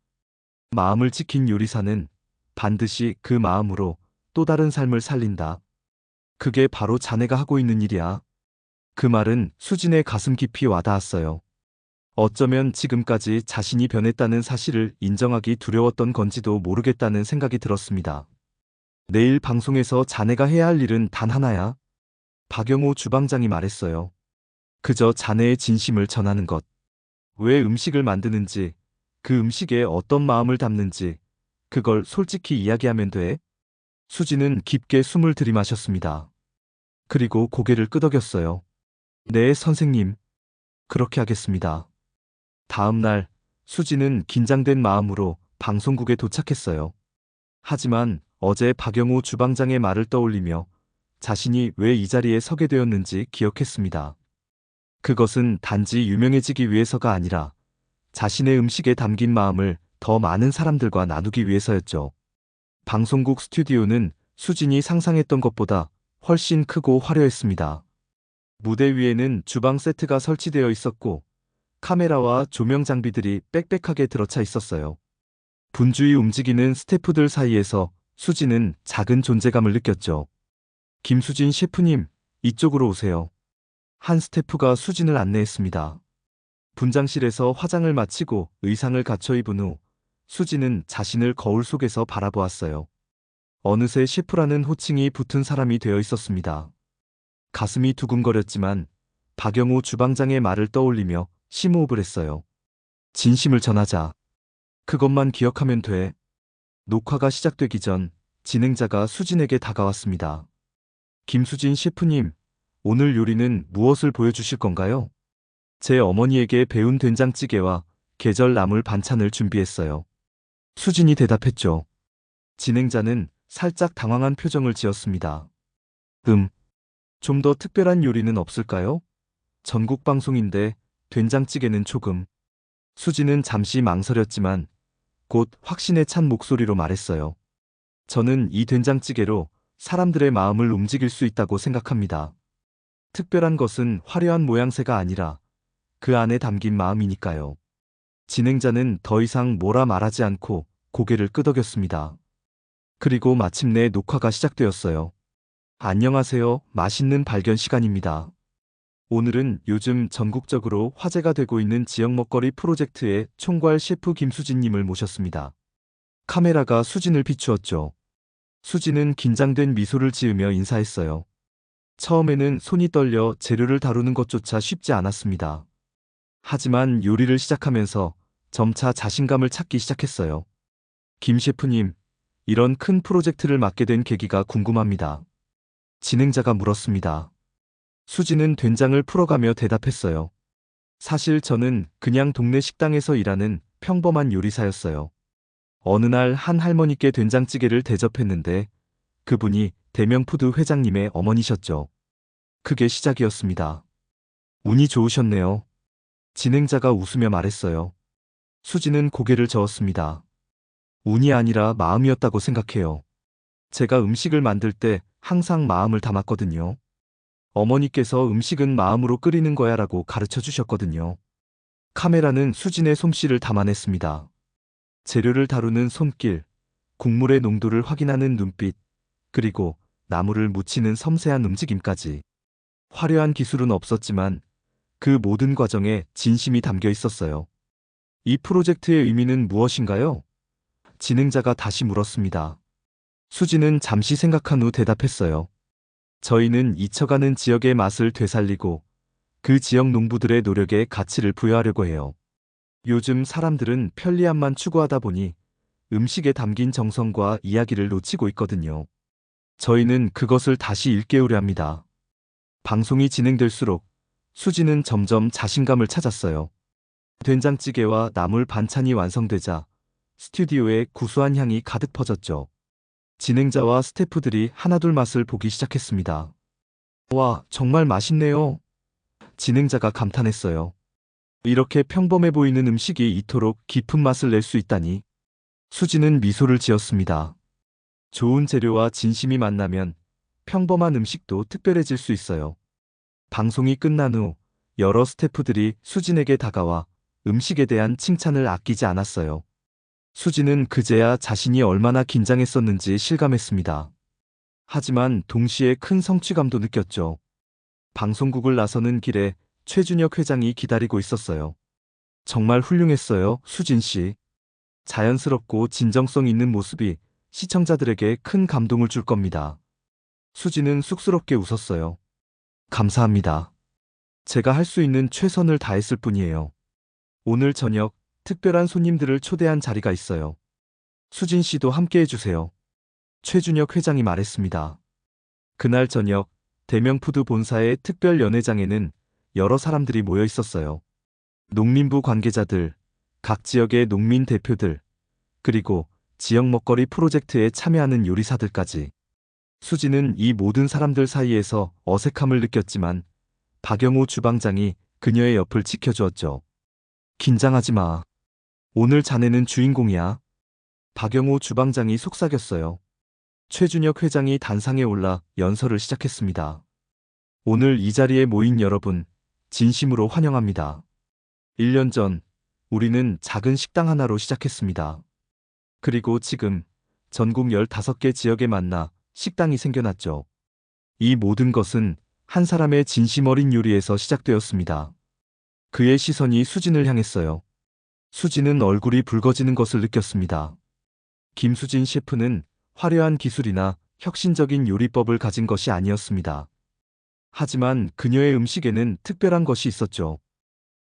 마음을 지킨 요리사는 반드시 그 마음으로 또 다른 삶을 살린다. 그게 바로 자네가 하고 있는 일이야. 그 말은 수진의 가슴 깊이 와닿았어요. 어쩌면 지금까지 자신이 변했다는 사실을 인정하기 두려웠던 건지도 모르겠다는 생각이 들었습니다. 내일 방송에서 자네가 해야 할 일은 단 하나야. 박영우 주방장이 말했어요. 그저 자네의 진심을 전하는 것. 왜 음식을 만드는지, 그 음식에 어떤 마음을 담는지 그걸 솔직히 이야기하면 돼. 수지는 깊게 숨을 들이마셨습니다. 그리고 고개를 끄덕였어요. 네, 선생님. 그렇게 하겠습니다. 다음 날 수지는 긴장된 마음으로 방송국에 도착했어요. 하지만 어제 박영호 주방장의 말을 떠올리며 자신이 왜 이 자리에 서게 되었는지 기억했습니다. 그것은 단지 유명해지기 위해서가 아니라 자신의 음식에 담긴 마음을 더 많은 사람들과 나누기 위해서였죠. 방송국 스튜디오는 수진이 상상했던 것보다 훨씬 크고 화려했습니다. 무대 위에는 주방 세트가 설치되어 있었고 카메라와 조명 장비들이 빽빽하게 들어차 있었어요. 분주히 움직이는 스태프들 사이에서 수진은 작은 존재감을 느꼈죠. 김수진 셰프님, 이쪽으로 오세요. 한 스태프가 수진을 안내했습니다. 분장실에서 화장을 마치고 의상을 갖춰 입은 후 수진은 자신을 거울 속에서 바라보았어요. 어느새 셰프라는 호칭이 붙은 사람이 되어 있었습니다. 가슴이 두근거렸지만 박영호 주방장의 말을 떠올리며 심호흡을 했어요. 진심을 전하자. 그것만 기억하면 돼. 녹화가 시작되기 전 진행자가 수진에게 다가왔습니다. 김수진 셰프님, 오늘 요리는 무엇을 보여주실 건가요? 제 어머니에게 배운 된장찌개와 계절 나물 반찬을 준비했어요. 수진이 대답했죠. 진행자는 살짝 당황한 표정을 지었습니다. 좀 더 특별한 요리는 없을까요? 전국 방송인데 된장찌개는 조금. 수진은 잠시 망설였지만 곧 확신에 찬 목소리로 말했어요. 저는 이 된장찌개로 사람들의 마음을 움직일 수 있다고 생각합니다. 특별한 것은 화려한 모양새가 아니라 그 안에 담긴 마음이니까요. 진행자는 더 이상 뭐라 말하지 않고 고개를 끄덕였습니다. 그리고 마침내 녹화가 시작되었어요. 안녕하세요. 맛있는 발견 시간입니다. 오늘은 요즘 전국적으로 화제가 되고 있는 지역 먹거리 프로젝트의 총괄 셰프 김수진님을 모셨습니다. 카메라가 수진을 비추었죠. 수진은 긴장된 미소를 지으며 인사했어요. 처음에는 손이 떨려 재료를 다루는 것조차 쉽지 않았습니다. 하지만 요리를 시작하면서 점차 자신감을 찾기 시작했어요. 김 셰프님, 이런 큰 프로젝트를 맡게 된 계기가 궁금합니다. 진행자가 물었습니다. 수지는 된장을 풀어가며 대답했어요. 사실 저는 그냥 동네 식당에서 일하는 평범한 요리사였어요. 어느 날 한 할머니께 된장찌개를 대접했는데 그분이 대명푸드 회장님의 어머니셨죠. 그게 시작이었습니다. 운이 좋으셨네요. 진행자가 웃으며 말했어요. 수지는 고개를 저었습니다. 운이 아니라 마음이었다고 생각해요. 제가 음식을 만들 때 항상 마음을 담았거든요. 어머니께서 음식은 마음으로 끓이는 거야라고 가르쳐 주셨거든요. 카메라는 수진의 솜씨를 담아냈습니다. 재료를 다루는 손길, 국물의 농도를 확인하는 눈빛, 그리고 나물을 묻히는 섬세한 움직임까지. 화려한 기술은 없었지만 그 모든 과정에 진심이 담겨 있었어요. 이 프로젝트의 의미는 무엇인가요? 진행자가 다시 물었습니다. 수지는 잠시 생각한 후 대답했어요. 저희는 잊혀가는 지역의 맛을 되살리고 그 지역 농부들의 노력에 가치를 부여하려고 해요. 요즘 사람들은 편리함만 추구하다 보니 음식에 담긴 정성과 이야기를 놓치고 있거든요. 저희는 그것을 다시 일깨우려 합니다. 방송이 진행될수록 수지는 점점 자신감을 찾았어요. 된장찌개와 나물 반찬이 완성되자 스튜디오에 구수한 향이 가득 퍼졌죠. 진행자와 스태프들이 하나둘 맛을 보기 시작했습니다. 와, 정말 맛있네요. 진행자가 감탄했어요. 이렇게 평범해 보이는 음식이 이토록 깊은 맛을 낼 수 있다니. 수지는 미소를 지었습니다. 좋은 재료와 진심이 만나면 평범한 음식도 특별해질 수 있어요. 방송이 끝난 후 여러 스태프들이 수진에게 다가와 음식에 대한 칭찬을 아끼지 않았어요. 수지는 그제야 자신이 얼마나 긴장했었는지 실감했습니다. 하지만 동시에 큰 성취감도 느꼈죠. 방송국을 나서는 길에 최준혁 회장이 기다리고 있었어요. 정말 훌륭했어요, 수진 씨. 자연스럽고 진정성 있는 모습이 시청자들에게 큰 감동을 줄 겁니다. 수지는 쑥스럽게 웃었어요. 감사합니다. 제가 할 수 있는 최선을 다했을 뿐이에요. 오늘 저녁 특별한 손님들을 초대한 자리가 있어요. 수진 씨도 함께 해주세요. 최준혁 회장이 말했습니다. 그날 저녁 대명푸드 본사의 특별 연회장에는 여러 사람들이 모여 있었어요. 농림부 관계자들, 각 지역의 농민 대표들, 그리고 지역 먹거리 프로젝트에 참여하는 요리사들까지. 수지는 이 모든 사람들 사이에서 어색함을 느꼈지만 박영호 주방장이 그녀의 옆을 지켜주었죠. 긴장하지 마. 오늘 자네는 주인공이야. 박영호 주방장이 속삭였어요. 최준혁 회장이 단상에 올라 연설을 시작했습니다. 오늘 이 자리에 모인 여러분, 진심으로 환영합니다. 1년 전, 우리는 작은 식당 하나로 시작했습니다. 그리고 지금 전국 15개 지역에 만나 식당이 생겨났죠. 이 모든 것은 한 사람의 진심 어린 요리에서 시작되었습니다. 그의 시선이 수진을 향했어요. 수진은 얼굴이 붉어지는 것을 느꼈습니다. 김수진 셰프는 화려한 기술이나 혁신적인 요리법을 가진 것이 아니었습니다. 하지만 그녀의 음식에는 특별한 것이 있었죠.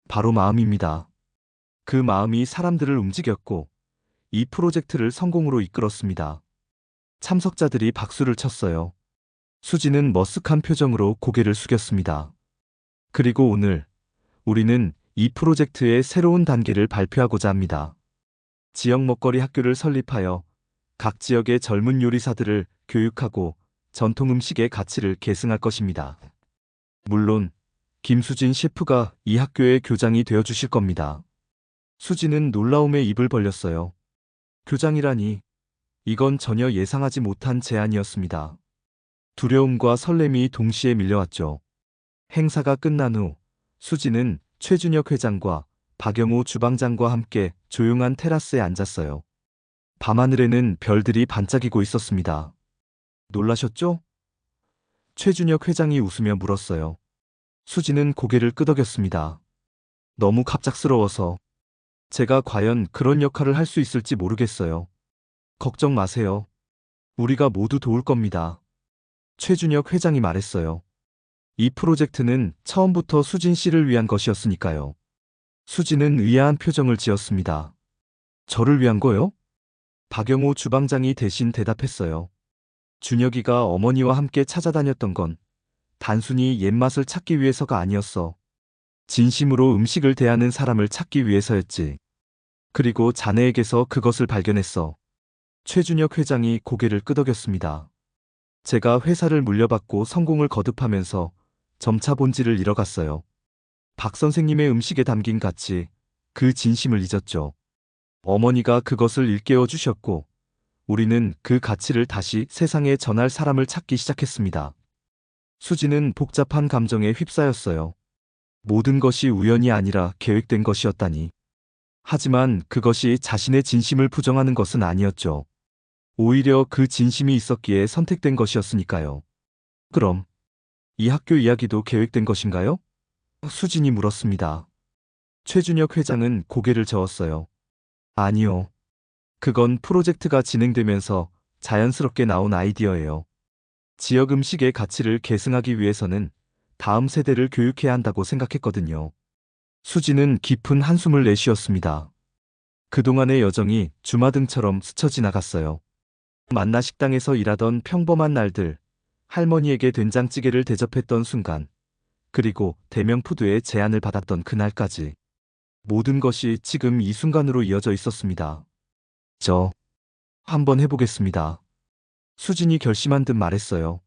바로 마음입니다. 그 마음이 사람들을 움직였고 이 프로젝트를 성공으로 이끌었습니다. 참석자들이 박수를 쳤어요. 수지는 머쓱한 표정으로 고개를 숙였습니다. 그리고 오늘 우리는 이 프로젝트의 새로운 단계를 발표하고자 합니다. 지역 먹거리 학교를 설립하여 각 지역의 젊은 요리사들을 교육하고 전통 음식의 가치를 계승할 것입니다. 물론 김수진 셰프가 이 학교의 교장이 되어 주실 겁니다. 수지는 놀라움에 입을 벌렸어요. 교장이라니, 이건 전혀 예상하지 못한 제안이었습니다. 두려움과 설렘이 동시에 밀려왔죠. 행사가 끝난 후 수지는 최준혁 회장과 박영호 주방장과 함께 조용한 테라스에 앉았어요. 밤하늘에는 별들이 반짝이고 있었습니다. 놀라셨죠? 최준혁 회장이 웃으며 물었어요. 수지는 고개를 끄덕였습니다. 너무 갑작스러워서 제가 과연 그런 역할을 할 수 있을지 모르겠어요. 걱정 마세요. 우리가 모두 도울 겁니다. 최준혁 회장이 말했어요. 이 프로젝트는 처음부터 수진 씨를 위한 것이었으니까요. 수진은 의아한 표정을 지었습니다. 저를 위한 거요? 박영호 주방장이 대신 대답했어요. 준혁이가 어머니와 함께 찾아다녔던 건 단순히 옛맛을 찾기 위해서가 아니었어. 진심으로 음식을 대하는 사람을 찾기 위해서였지. 그리고 자네에게서 그것을 발견했어. 최준혁 회장이 고개를 끄덕였습니다. 제가 회사를 물려받고 성공을 거듭하면서 점차 본질을 잃어갔어요. 박 선생님의 음식에 담긴 가치, 그 진심을 잊었죠. 어머니가 그것을 일깨워 주셨고, 우리는 그 가치를 다시 세상에 전할 사람을 찾기 시작했습니다. 수지는 복잡한 감정에 휩싸였어요. 모든 것이 우연이 아니라 계획된 것이었다니. 하지만 그것이 자신의 진심을 부정하는 것은 아니었죠. 오히려 그 진심이 있었기에 선택된 것이었으니까요. 그럼 이 학교 이야기도 계획된 것인가요? 수진이 물었습니다. 최준혁 회장은 고개를 저었어요. 아니요. 그건 프로젝트가 진행되면서 자연스럽게 나온 아이디어예요. 지역 음식의 가치를 계승하기 위해서는 다음 세대를 교육해야 한다고 생각했거든요. 수지는 깊은 한숨을 내쉬었습니다. 그동안의 여정이 주마등처럼 스쳐 지나갔어요. 만나 식당에서 일하던 평범한 날들, 할머니에게 된장찌개를 대접했던 순간, 그리고 대명푸드의 제안을 받았던 그날까지. 모든 것이 지금 이 순간으로 이어져 있었습니다. 저 한번 해보겠습니다. 수진이 결심한 듯 말했어요.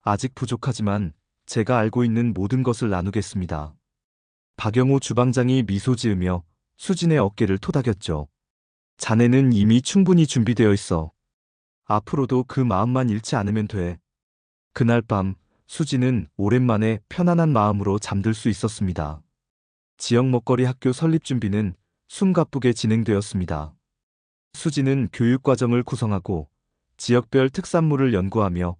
아직 부족하지만 제가 알고 있는 모든 것을 나누겠습니다. 박영호 주방장이 미소 지으며 수진의 어깨를 토닥였죠. 자네는 이미 충분히 준비되어 있어. 앞으로도 그 마음만 잃지 않으면 돼. 그날 밤 수지는 오랜만에 편안한 마음으로 잠들 수 있었습니다. 지역 먹거리 학교 설립 준비는 숨가쁘게 진행되었습니다. 수지는 교육과정을 구성하고 지역별 특산물을 연구하며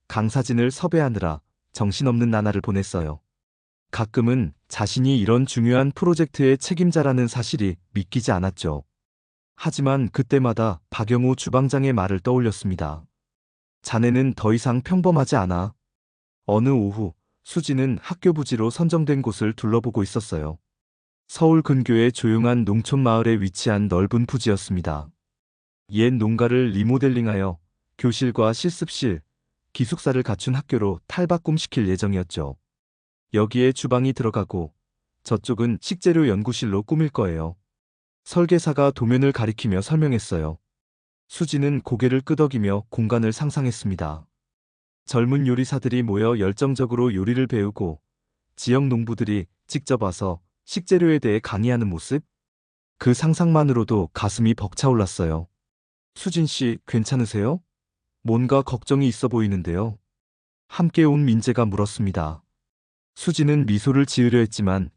강사진을 섭외하느라 정신없는 나날을 보냈어요. 가끔은 자신이 이런 중요한 프로젝트의 책임자라는 사실이 믿기지 않았죠. 하지만 그때마다 박영호 주방장의 말을 떠올렸습니다. 자네는 더 이상 평범하지 않아. 어느 오후 수지는 학교 부지로 선정된 곳을 둘러보고 있었어요. 서울 근교의 조용한 농촌 마을에 위치한 넓은 부지였습니다. 옛 농가를 리모델링하여 교실과 실습실, 기숙사를 갖춘 학교로 탈바꿈시킬 예정이었죠. 여기에 주방이 들어가고 저쪽은 식재료 연구실로 꾸밀 거예요. 설계사가 도면을 가리키며 설명했어요. 수지는 고개를 끄덕이며 공간을 상상했습니다. 젊은 요리사들이 모여 열정적으로 요리를 배우고 지역 농부들이 직접 와서 식재료에 대해 강의하는 모습? 그 상상만으로도 가슴이 벅차올랐어요. 수진 씨, 괜찮으세요? 뭔가 걱정이 있어 보이는데요. 함께 온 민재가 물었습니다. 수지는 미소를 지으려 했지만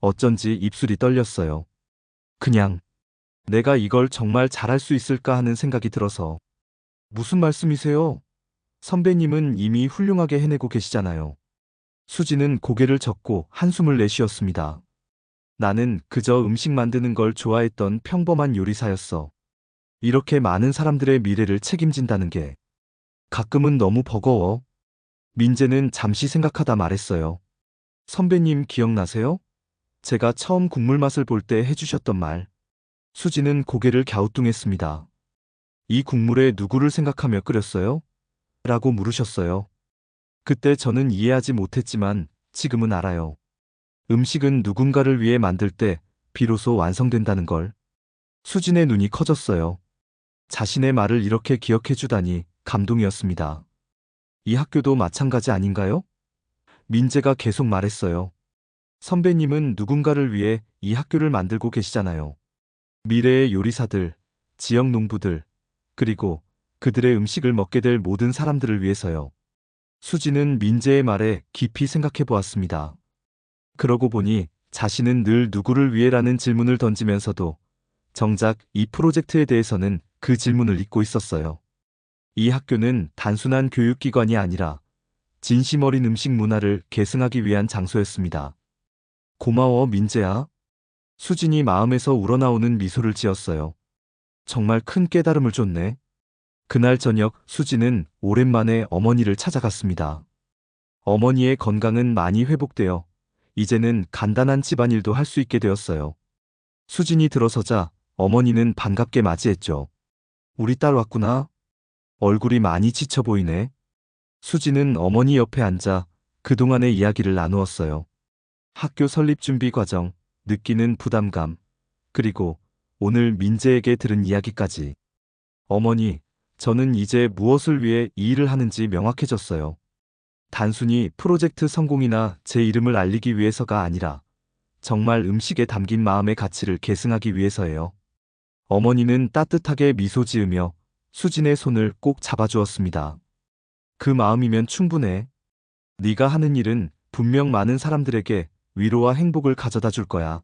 어쩐지 입술이 떨렸어요. 그냥 내가 이걸 정말 잘할 수 있을까 하는 생각이 들어서. 무슨 말씀이세요? 선배님은 이미 훌륭하게 해내고 계시잖아요. 수지는 고개를 젓고 한숨을 내쉬었습니다. 나는 그저 음식 만드는 걸 좋아했던 평범한 요리사였어. 이렇게 많은 사람들의 미래를 책임진다는 게 가끔은 너무 버거워. 민재는 잠시 생각하다 말했어요. 선배님 기억나세요? 제가 처음 국물 맛을 볼 때 해주셨던 말. 수지는 고개를 갸우뚱했습니다. 이 국물에 누구를 생각하며 끓였어요? 라고 물으셨어요. 그때 저는 이해하지 못했지만 지금은 알아요. 음식은 누군가를 위해 만들 때 비로소 완성된다는 걸. 수진의 눈이 커졌어요. 자신의 말을 이렇게 기억해 주다니 감동이었습니다. 이 학교도 마찬가지 아닌가요? 민재가 계속 말했어요. 선배님은 누군가를 위해 이 학교를 만들고 계시잖아요. 미래의 요리사들, 지역 농부들, 그리고 그들의 음식을 먹게 될 모든 사람들을 위해서요. 수지는 민재의 말에 깊이 생각해 보았습니다. 그러고 보니 자신은 늘 누구를 위해라는 질문을 던지면서도 정작 이 프로젝트에 대해서는 그 질문을 잊고 있었어요. 이 학교는 단순한 교육기관이 아니라 진심 어린 음식 문화를 계승하기 위한 장소였습니다. 고마워, 민재야. 수진이 마음에서 우러나오는 미소를 지었어요. 정말 큰 깨달음을 줬네. 그날 저녁 수지는 오랜만에 어머니를 찾아갔습니다. 어머니의 건강은 많이 회복되어 이제는 간단한 집안일도 할 수 있게 되었어요. 수진이 들어서자 어머니는 반갑게 맞이했죠. 우리 딸 왔구나. 얼굴이 많이 지쳐 보이네. 수지는 어머니 옆에 앉아 그동안의 이야기를 나누었어요. 학교 설립 준비 과정, 느끼는 부담감, 그리고 오늘 민재에게 들은 이야기까지. 어머니, 저는 이제 무엇을 위해 이 일을 하는지 명확해졌어요. 단순히 프로젝트 성공이나 제 이름을 알리기 위해서가 아니라 정말 음식에 담긴 마음의 가치를 계승하기 위해서예요. 어머니는 따뜻하게 미소 지으며 수진의 손을 꼭 잡아주었습니다. 그 마음이면 충분해. 네가 하는 일은 분명 많은 사람들에게 위로와 행복을 가져다 줄 거야.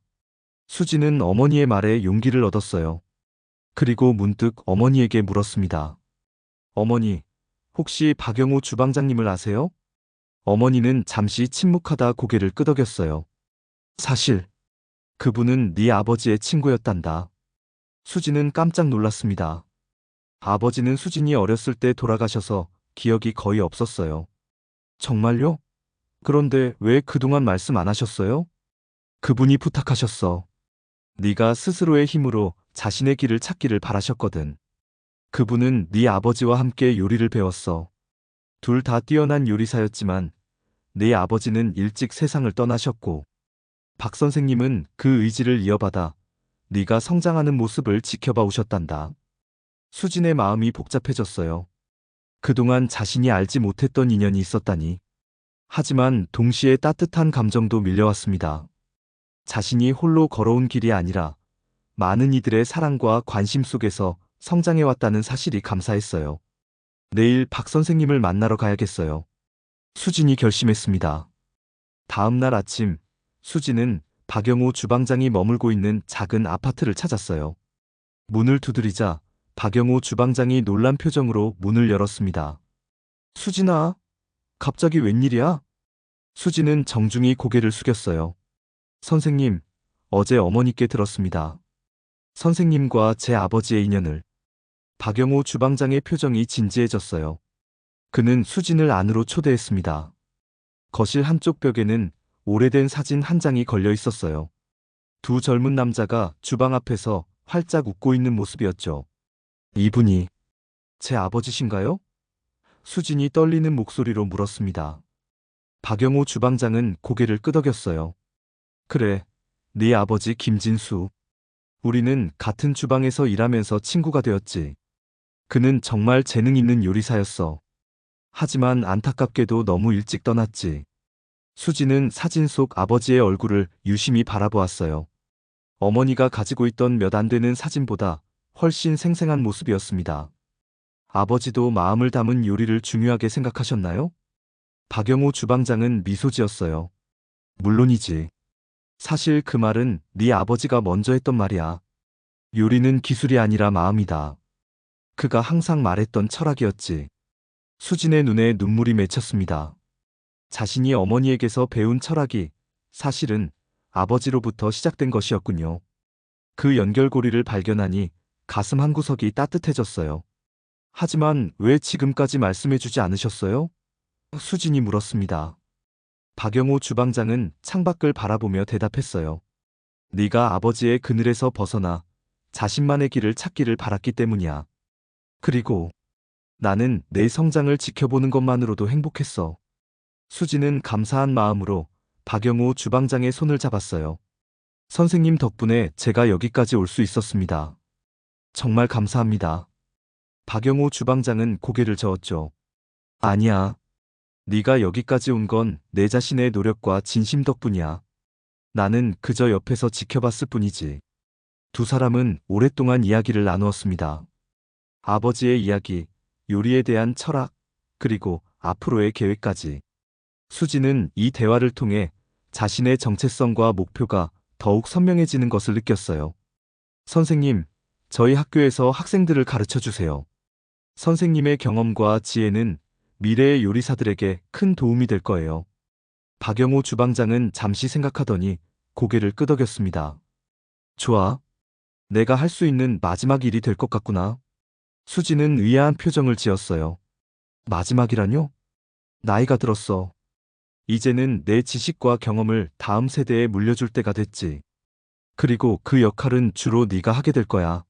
수진은 어머니의 말에 용기를 얻었어요. 그리고 문득 어머니에게 물었습니다. 어머니, 혹시 박영호 주방장님을 아세요? 어머니는 잠시 침묵하다 고개를 끄덕였어요. 사실 그분은 네 아버지의 친구였단다. 수진은 깜짝 놀랐습니다. 아버지는 수진이 어렸을 때 돌아가셔서 기억이 거의 없었어요. 정말요? 그런데 왜 그동안 말씀 안 하셨어요? 그분이 부탁하셨어. 네가 스스로의 힘으로 자신의 길을 찾기를 바라셨거든. 그분은 네 아버지와 함께 요리를 배웠어. 둘 다 뛰어난 요리사였지만 네 아버지는 일찍 세상을 떠나셨고 박 선생님은 그 의지를 이어받아 네가 성장하는 모습을 지켜봐 오셨단다. 수진의 마음이 복잡해졌어요. 그동안 자신이 알지 못했던 인연이 있었다니. 하지만 동시에 따뜻한 감정도 밀려왔습니다. 자신이 홀로 걸어온 길이 아니라 많은 이들의 사랑과 관심 속에서 성장해왔다는 사실이 감사했어요. 내일 박 선생님을 만나러 가야겠어요. 수진이 결심했습니다. 다음 날 아침, 수진은 박영호 주방장이 머물고 있는 작은 아파트를 찾았어요. 문을 두드리자 박영호 주방장이 놀란 표정으로 문을 열었습니다. 수진아, 갑자기 웬일이야? 수진은 정중히 고개를 숙였어요. 선생님, 어제 어머니께 들었습니다. 선생님과 제 아버지의 인연을. 박영호 주방장의 표정이 진지해졌어요. 그는 수진을 안으로 초대했습니다. 거실 한쪽 벽에는 오래된 사진 한 장이 걸려 있었어요. 두 젊은 남자가 주방 앞에서 활짝 웃고 있는 모습이었죠. 이분이 제 아버지신가요? 수진이 떨리는 목소리로 물었습니다. 박영호 주방장은 고개를 끄덕였어요. 그래, 네 아버지 김진수. 우리는 같은 주방에서 일하면서 친구가 되었지. 그는 정말 재능 있는 요리사였어. 하지만 안타깝게도 너무 일찍 떠났지. 수지는 사진 속 아버지의 얼굴을 유심히 바라보았어요. 어머니가 가지고 있던 몇 안 되는 사진보다 훨씬 생생한 모습이었습니다. 아버지도 마음을 담은 요리를 중요하게 생각하셨나요? 박영호 주방장은 미소 지었어요. 물론이지. 사실 그 말은 네 아버지가 먼저 했던 말이야. 요리는 기술이 아니라 마음이다. 그가 항상 말했던 철학이었지. 수진의 눈에 눈물이 맺혔습니다. 자신이 어머니에게서 배운 철학이 사실은 아버지로부터 시작된 것이었군요. 그 연결고리를 발견하니 가슴 한구석이 따뜻해졌어요. 하지만 왜 지금까지 말씀해주지 않으셨어요? 수진이 물었습니다. 박영호 주방장은 창밖을 바라보며 대답했어요. 네가 아버지의 그늘에서 벗어나 자신만의 길을 찾기를 바랐기 때문이야. 그리고 나는 내 성장을 지켜보는 것만으로도 행복했어. 수지는 감사한 마음으로 박영호 주방장의 손을 잡았어요. 선생님 덕분에 제가 여기까지 올 수 있었습니다. 정말 감사합니다. 박영호 주방장은 고개를 저었죠. 아니야. 네가 여기까지 온 건 내 자신의 노력과 진심 덕분이야. 나는 그저 옆에서 지켜봤을 뿐이지. 두 사람은 오랫동안 이야기를 나누었습니다. 아버지의 이야기, 요리에 대한 철학, 그리고 앞으로의 계획까지. 수지는 이 대화를 통해 자신의 정체성과 목표가 더욱 선명해지는 것을 느꼈어요. 선생님, 저희 학교에서 학생들을 가르쳐 주세요. 선생님의 경험과 지혜는 미래의 요리사들에게 큰 도움이 될 거예요. 박영호 주방장은 잠시 생각하더니 고개를 끄덕였습니다. 좋아. 내가 할 수 있는 마지막 일이 될 것 같구나. 수지는 의아한 표정을 지었어요. 마지막이라뇨? 나이가 들었어. 이제는 내 지식과 경험을 다음 세대에 물려줄 때가 됐지. 그리고 그 역할은 주로 네가 하게 될 거야.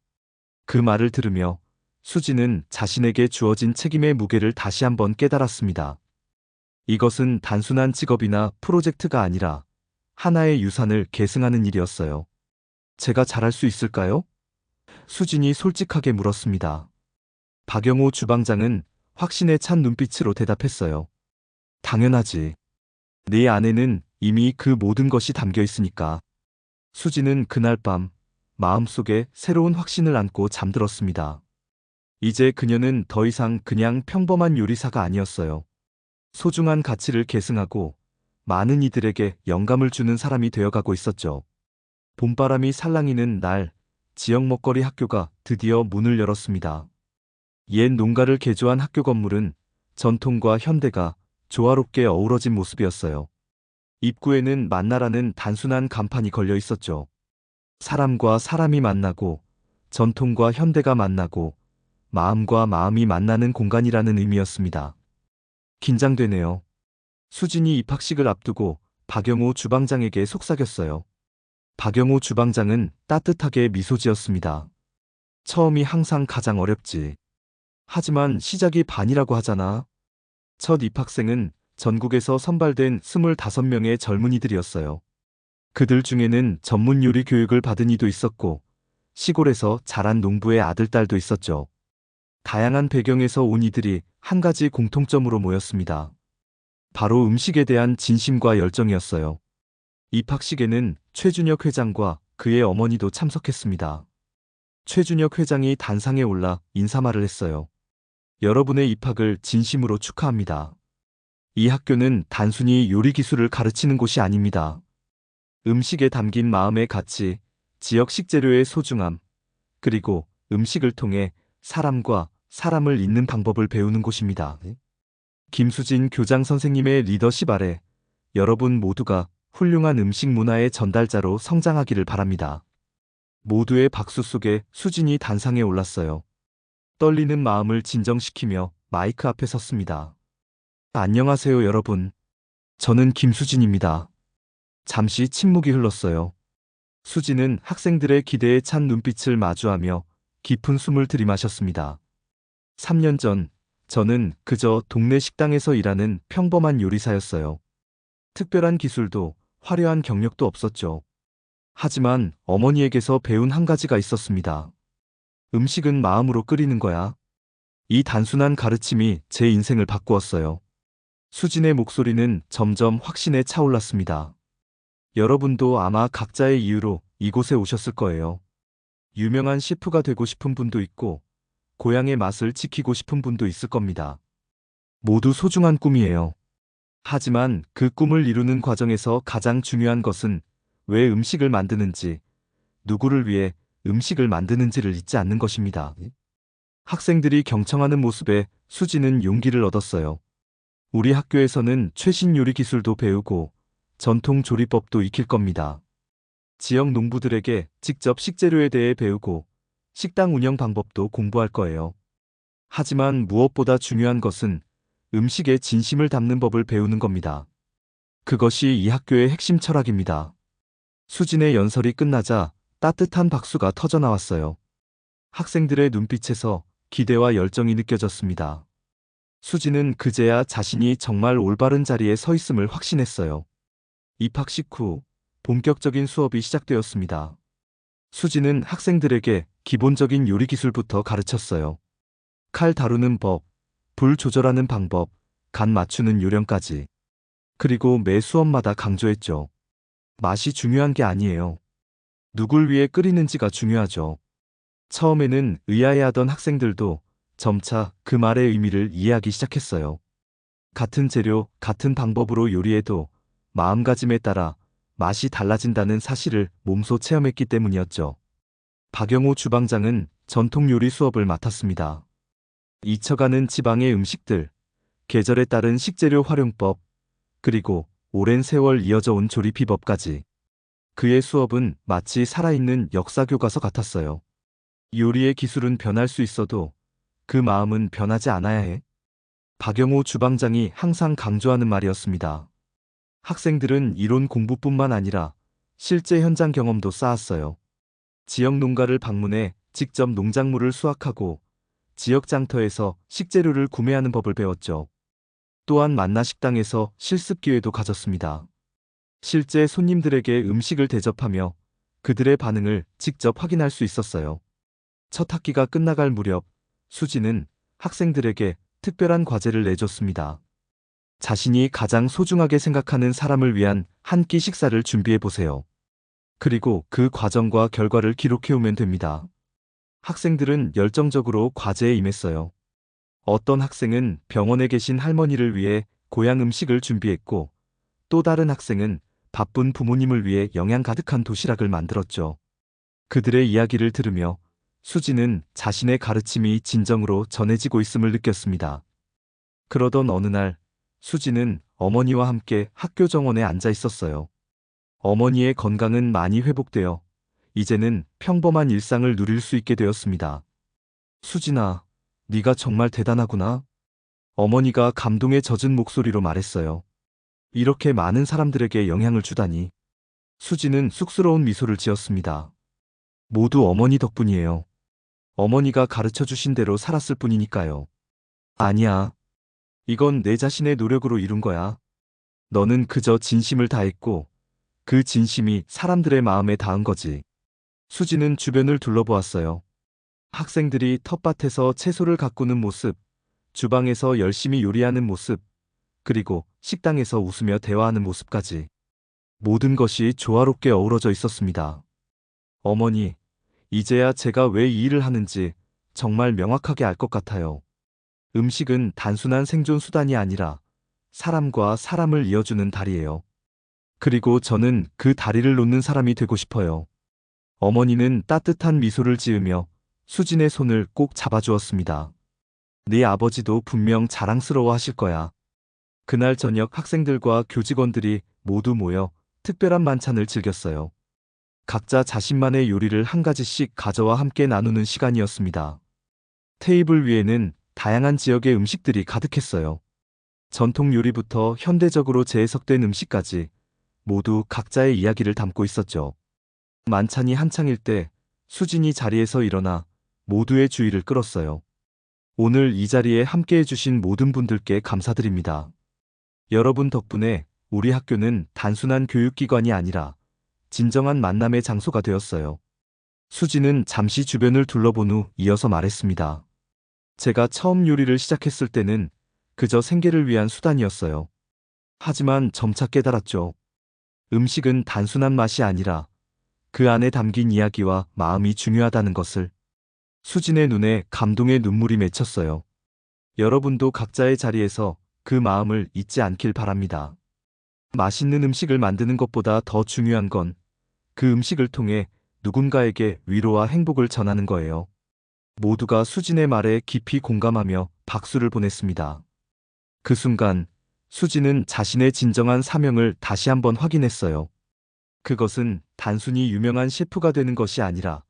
그 말을 들으며 수지는 자신에게 주어진 책임의 무게를 다시 한번 깨달았습니다. 이것은 단순한 직업이나 프로젝트가 아니라 하나의 유산을 계승하는 일이었어요. 제가 잘할 수 있을까요? 수진이 솔직하게 물었습니다. 박영호 주방장은 확신에 찬 눈빛으로 대답했어요. 당연하지. 네 안에는 이미 그 모든 것이 담겨 있으니까. 수지는 그날 밤 마음속에 새로운 확신을 안고 잠들었습니다. 이제 그녀는 더 이상 그냥 평범한 요리사가 아니었어요. 소중한 가치를 계승하고 많은 이들에게 영감을 주는 사람이 되어가고 있었죠. 봄바람이 살랑이는 날, 지역 먹거리 학교가 드디어 문을 열었습니다. 옛 농가를 개조한 학교 건물은 전통과 현대가 조화롭게 어우러진 모습이었어요. 입구에는 만나라는 단순한 간판이 걸려 있었죠. 사람과 사람이 만나고 전통과 현대가 만나고 마음과 마음이 만나는 공간이라는 의미였습니다. 긴장되네요. 수진이 입학식을 앞두고 박영호 주방장에게 속삭였어요. 박영호 주방장은 따뜻하게 미소 지었습니다. 처음이 항상 가장 어렵지. 하지만 시작이 반이라고 하잖아. 첫 입학생은 전국에서 선발된 25명의 젊은이들이었어요. 그들 중에는 전문 요리 교육을 받은 이도 있었고 시골에서 자란 농부의 아들, 딸도 있었죠. 다양한 배경에서 온 이들이 한 가지 공통점으로 모였습니다. 바로 음식에 대한 진심과 열정이었어요. 입학식에는 최준혁 회장과 그의 어머니도 참석했습니다. 최준혁 회장이 단상에 올라 인사말을 했어요. 여러분의 입학을 진심으로 축하합니다. 이 학교는 단순히 요리 기술을 가르치는 곳이 아닙니다. 음식에 담긴 마음의 가치, 지역 식재료의 소중함, 그리고 음식을 통해 사람과 사람을 잇는 방법을 배우는 곳입니다. 김수진 교장 선생님의 리더십 아래 여러분 모두가 훌륭한 음식 문화의 전달자로 성장하기를 바랍니다. 모두의 박수 속에 수진이 단상에 올랐어요. 떨리는 마음을 진정시키며 마이크 앞에 섰습니다. 안녕하세요, 여러분. 저는 김수진입니다. 잠시 침묵이 흘렀어요. 수지는 학생들의 기대에 찬 눈빛을 마주하며 깊은 숨을 들이마셨습니다. 3년 전, 저는 그저 동네 식당에서 일하는 평범한 요리사였어요. 특별한 기술도 화려한 경력도 없었죠. 하지만 어머니에게서 배운 한 가지가 있었습니다. 음식은 마음으로 끓이는 거야. 이 단순한 가르침이 제 인생을 바꾸었어요. 수진의 목소리는 점점 확신에 차올랐습니다. 여러분도 아마 각자의 이유로 이곳에 오셨을 거예요. 유명한 셰프가 되고 싶은 분도 있고, 고향의 맛을 지키고 싶은 분도 있을 겁니다. 모두 소중한 꿈이에요. 하지만 그 꿈을 이루는 과정에서 가장 중요한 것은 왜 음식을 만드는지, 누구를 위해 음식을 만드는지를 잊지 않는 것입니다. 학생들이 경청하는 모습에 수지는 용기를 얻었어요. 우리 학교에서는 최신 요리 기술도 배우고 전통 조리법도 익힐 겁니다. 지역 농부들에게 직접 식재료에 대해 배우고 식당 운영 방법도 공부할 거예요. 하지만 무엇보다 중요한 것은 음식에 진심을 담는 법을 배우는 겁니다. 그것이 이 학교의 핵심 철학입니다. 수진의 연설이 끝나자 따뜻한 박수가 터져 나왔어요. 학생들의 눈빛에서 기대와 열정이 느껴졌습니다. 수진은 그제야 자신이 정말 올바른 자리에 서 있음을 확신했어요. 입학식 후 본격적인 수업이 시작되었습니다. 수진은 학생들에게 기본적인 요리 기술부터 가르쳤어요. 칼 다루는 법, 불 조절하는 방법, 간 맞추는 요령까지. 그리고 매 수업마다 강조했죠. 맛이 중요한 게 아니에요. 누굴 위해 끓이는지가 중요하죠. 처음에는 의아해하던 학생들도 점차 그 말의 의미를 이해하기 시작했어요. 같은 재료, 같은 방법으로 요리해도 마음가짐에 따라 맛이 달라진다는 사실을 몸소 체험했기 때문이었죠. 박영호 주방장은 전통 요리 수업을 맡았습니다. 잊혀가는 지방의 음식들, 계절에 따른 식재료 활용법, 그리고 오랜 세월 이어져 온 조리 비법까지. 그의 수업은 마치 살아있는 역사 교과서 같았어요. 요리의 기술은 변할 수 있어도 그 마음은 변하지 않아야 해. 박영호 주방장이 항상 강조하는 말이었습니다. 학생들은 이론 공부뿐만 아니라 실제 현장 경험도 쌓았어요. 지역 농가를 방문해 직접 농작물을 수확하고 지역 장터에서 식재료를 구매하는 법을 배웠죠. 또한 만나 식당에서 실습 기회도 가졌습니다. 실제 손님들에게 음식을 대접하며 그들의 반응을 직접 확인할 수 있었어요. 첫 학기가 끝나갈 무렵 수지는 학생들에게 특별한 과제를 내줬습니다. 자신이 가장 소중하게 생각하는 사람을 위한 한 끼 식사를 준비해 보세요. 그리고 그 과정과 결과를 기록해 오면 됩니다. 학생들은 열정적으로 과제에 임했어요. 어떤 학생은 병원에 계신 할머니를 위해 고향 음식을 준비했고, 또 다른 학생은 바쁜 부모님을 위해 영양 가득한 도시락을 만들었죠. 그들의 이야기를 들으며 수지는 자신의 가르침이 진정으로 전해지고 있음을 느꼈습니다. 그러던 어느 날, 수지는 어머니와 함께 학교 정원에 앉아 있었어요. 어머니의 건강은 많이 회복되어 이제는 평범한 일상을 누릴 수 있게 되었습니다. 수진아, 네가 정말 대단하구나. 어머니가 감동에 젖은 목소리로 말했어요. 이렇게 많은 사람들에게 영향을 주다니. 수지는 쑥스러운 미소를 지었습니다. 모두 어머니 덕분이에요. 어머니가 가르쳐 주신 대로 살았을 뿐이니까요. 아니야. 이건 내 자신의 노력으로 이룬 거야. 너는 그저 진심을 다했고, 그 진심이 사람들의 마음에 닿은 거지. 수지는 주변을 둘러보았어요. 학생들이 텃밭에서 채소를 가꾸는 모습, 주방에서 열심히 요리하는 모습, 그리고 식당에서 웃으며 대화하는 모습까지. 모든 것이 조화롭게 어우러져 있었습니다. 어머니, 이제야 제가 왜 이 일을 하는지 정말 명확하게 알 것 같아요. 음식은 단순한 생존 수단이 아니라 사람과 사람을 이어주는 다리예요. 그리고 저는 그 다리를 놓는 사람이 되고 싶어요. 어머니는 따뜻한 미소를 지으며 수진의 손을 꼭 잡아주었습니다. 네 아버지도 분명 자랑스러워 하실 거야. 그날 저녁 학생들과 교직원들이 모두 모여 특별한 만찬을 즐겼어요. 각자 자신만의 요리를 한 가지씩 가져와 함께 나누는 시간이었습니다. 테이블 위에는 다양한 지역의 음식들이 가득했어요. 전통 요리부터 현대적으로 재해석된 음식까지 모두 각자의 이야기를 담고 있었죠. 만찬이 한창일 때 수진이 자리에서 일어나 모두의 주의를 끌었어요. 오늘 이 자리에 함께해 주신 모든 분들께 감사드립니다. 여러분 덕분에 우리 학교는 단순한 교육기관이 아니라 진정한 만남의 장소가 되었어요. 수지는 잠시 주변을 둘러본 후 이어서 말했습니다. 제가 처음 요리를 시작했을 때는 그저 생계를 위한 수단이었어요. 하지만 점차 깨달았죠. 음식은 단순한 맛이 아니라 그 안에 담긴 이야기와 마음이 중요하다는 것을. 수진의 눈에 감동의 눈물이 맺혔어요. 여러분도 각자의 자리에서 그 마음을 잊지 않길 바랍니다. 맛있는 음식을 만드는 것보다 더 중요한 건 그 음식을 통해 누군가에게 위로와 행복을 전하는 거예요. 모두가 수진의 말에 깊이 공감하며 박수를 보냈습니다. 그 순간 수진은 자신의 진정한 사명을 다시 한번 확인했어요. 그것은 단순히 유명한 셰프가 되는 것이 아니라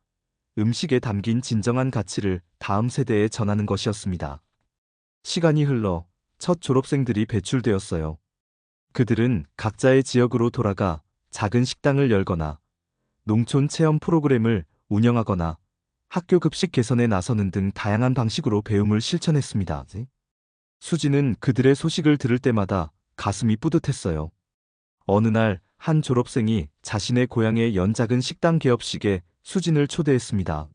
음식에 담긴 진정한 가치를 다음 세대에 전하는 것이었습니다. 시간이 흘러 첫 졸업생들이 배출되었어요. 그들은 각자의 지역으로 돌아가 작은 식당을 열거나 농촌 체험 프로그램을 운영하거나 학교 급식 개선에 나서는 등 다양한 방식으로 배움을 실천했습니다. 수지는 그들의 소식을 들을 때마다 가슴이 뿌듯했어요. 어느 날 한 졸업생이 자신의 고향의 연작은 식당 개업식에 수진을 초대했습니다.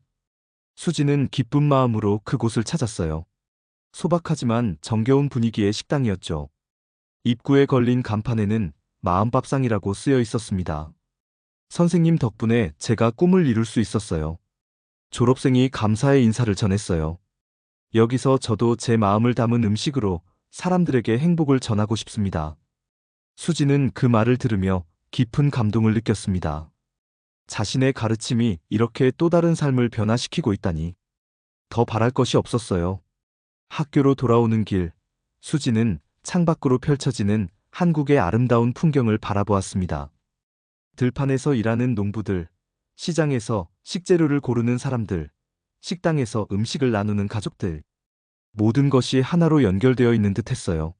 수진은 기쁜 마음으로 그곳을 찾았어요. 소박하지만 정겨운 분위기의 식당이었죠. 입구에 걸린 간판에는 마음밥상이라고 쓰여 있었습니다. 선생님 덕분에 제가 꿈을 이룰 수 있었어요. 졸업생이 감사의 인사를 전했어요. 여기서 저도 제 마음을 담은 음식으로 사람들에게 행복을 전하고 싶습니다. 수지는 그 말을 들으며 깊은 감동을 느꼈습니다. 자신의 가르침이 이렇게 또 다른 삶을 변화시키고 있다니. 더 바랄 것이 없었어요. 학교로 돌아오는 길, 수지는 창밖으로 펼쳐지는 한국의 아름다운 풍경을 바라보았습니다. 들판에서 일하는 농부들, 시장에서 식재료를 고르는 사람들, 식당에서 음식을 나누는 가족들. 모든 것이 하나로 연결되어 있는 듯 했어요.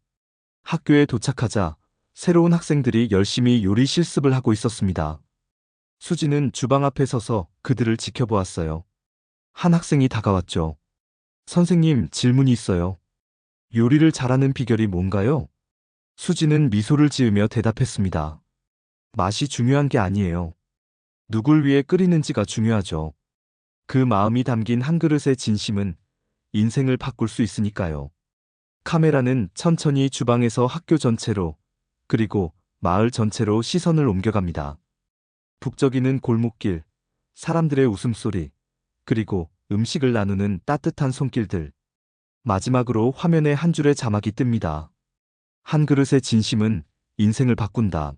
학교에 도착하자 새로운 학생들이 열심히 요리 실습을 하고 있었습니다. 수지는 주방 앞에 서서 그들을 지켜보았어요. 한 학생이 다가왔죠. 선생님, 질문이 있어요. 요리를 잘하는 비결이 뭔가요? 수지는 미소를 지으며 대답했습니다. 맛이 중요한 게 아니에요. 누굴 위해 끓이는지가 중요하죠. 그 마음이 담긴 한 그릇의 진심은 인생을 바꿀 수 있으니까요. 카메라는 천천히 주방에서 학교 전체로, 그리고 마을 전체로 시선을 옮겨갑니다. 북적이는 골목길, 사람들의 웃음소리, 그리고 음식을 나누는 따뜻한 손길들. 마지막으로 화면에 한 줄의 자막이 뜹니다. 한 그릇의 진심은 인생을 바꾼다.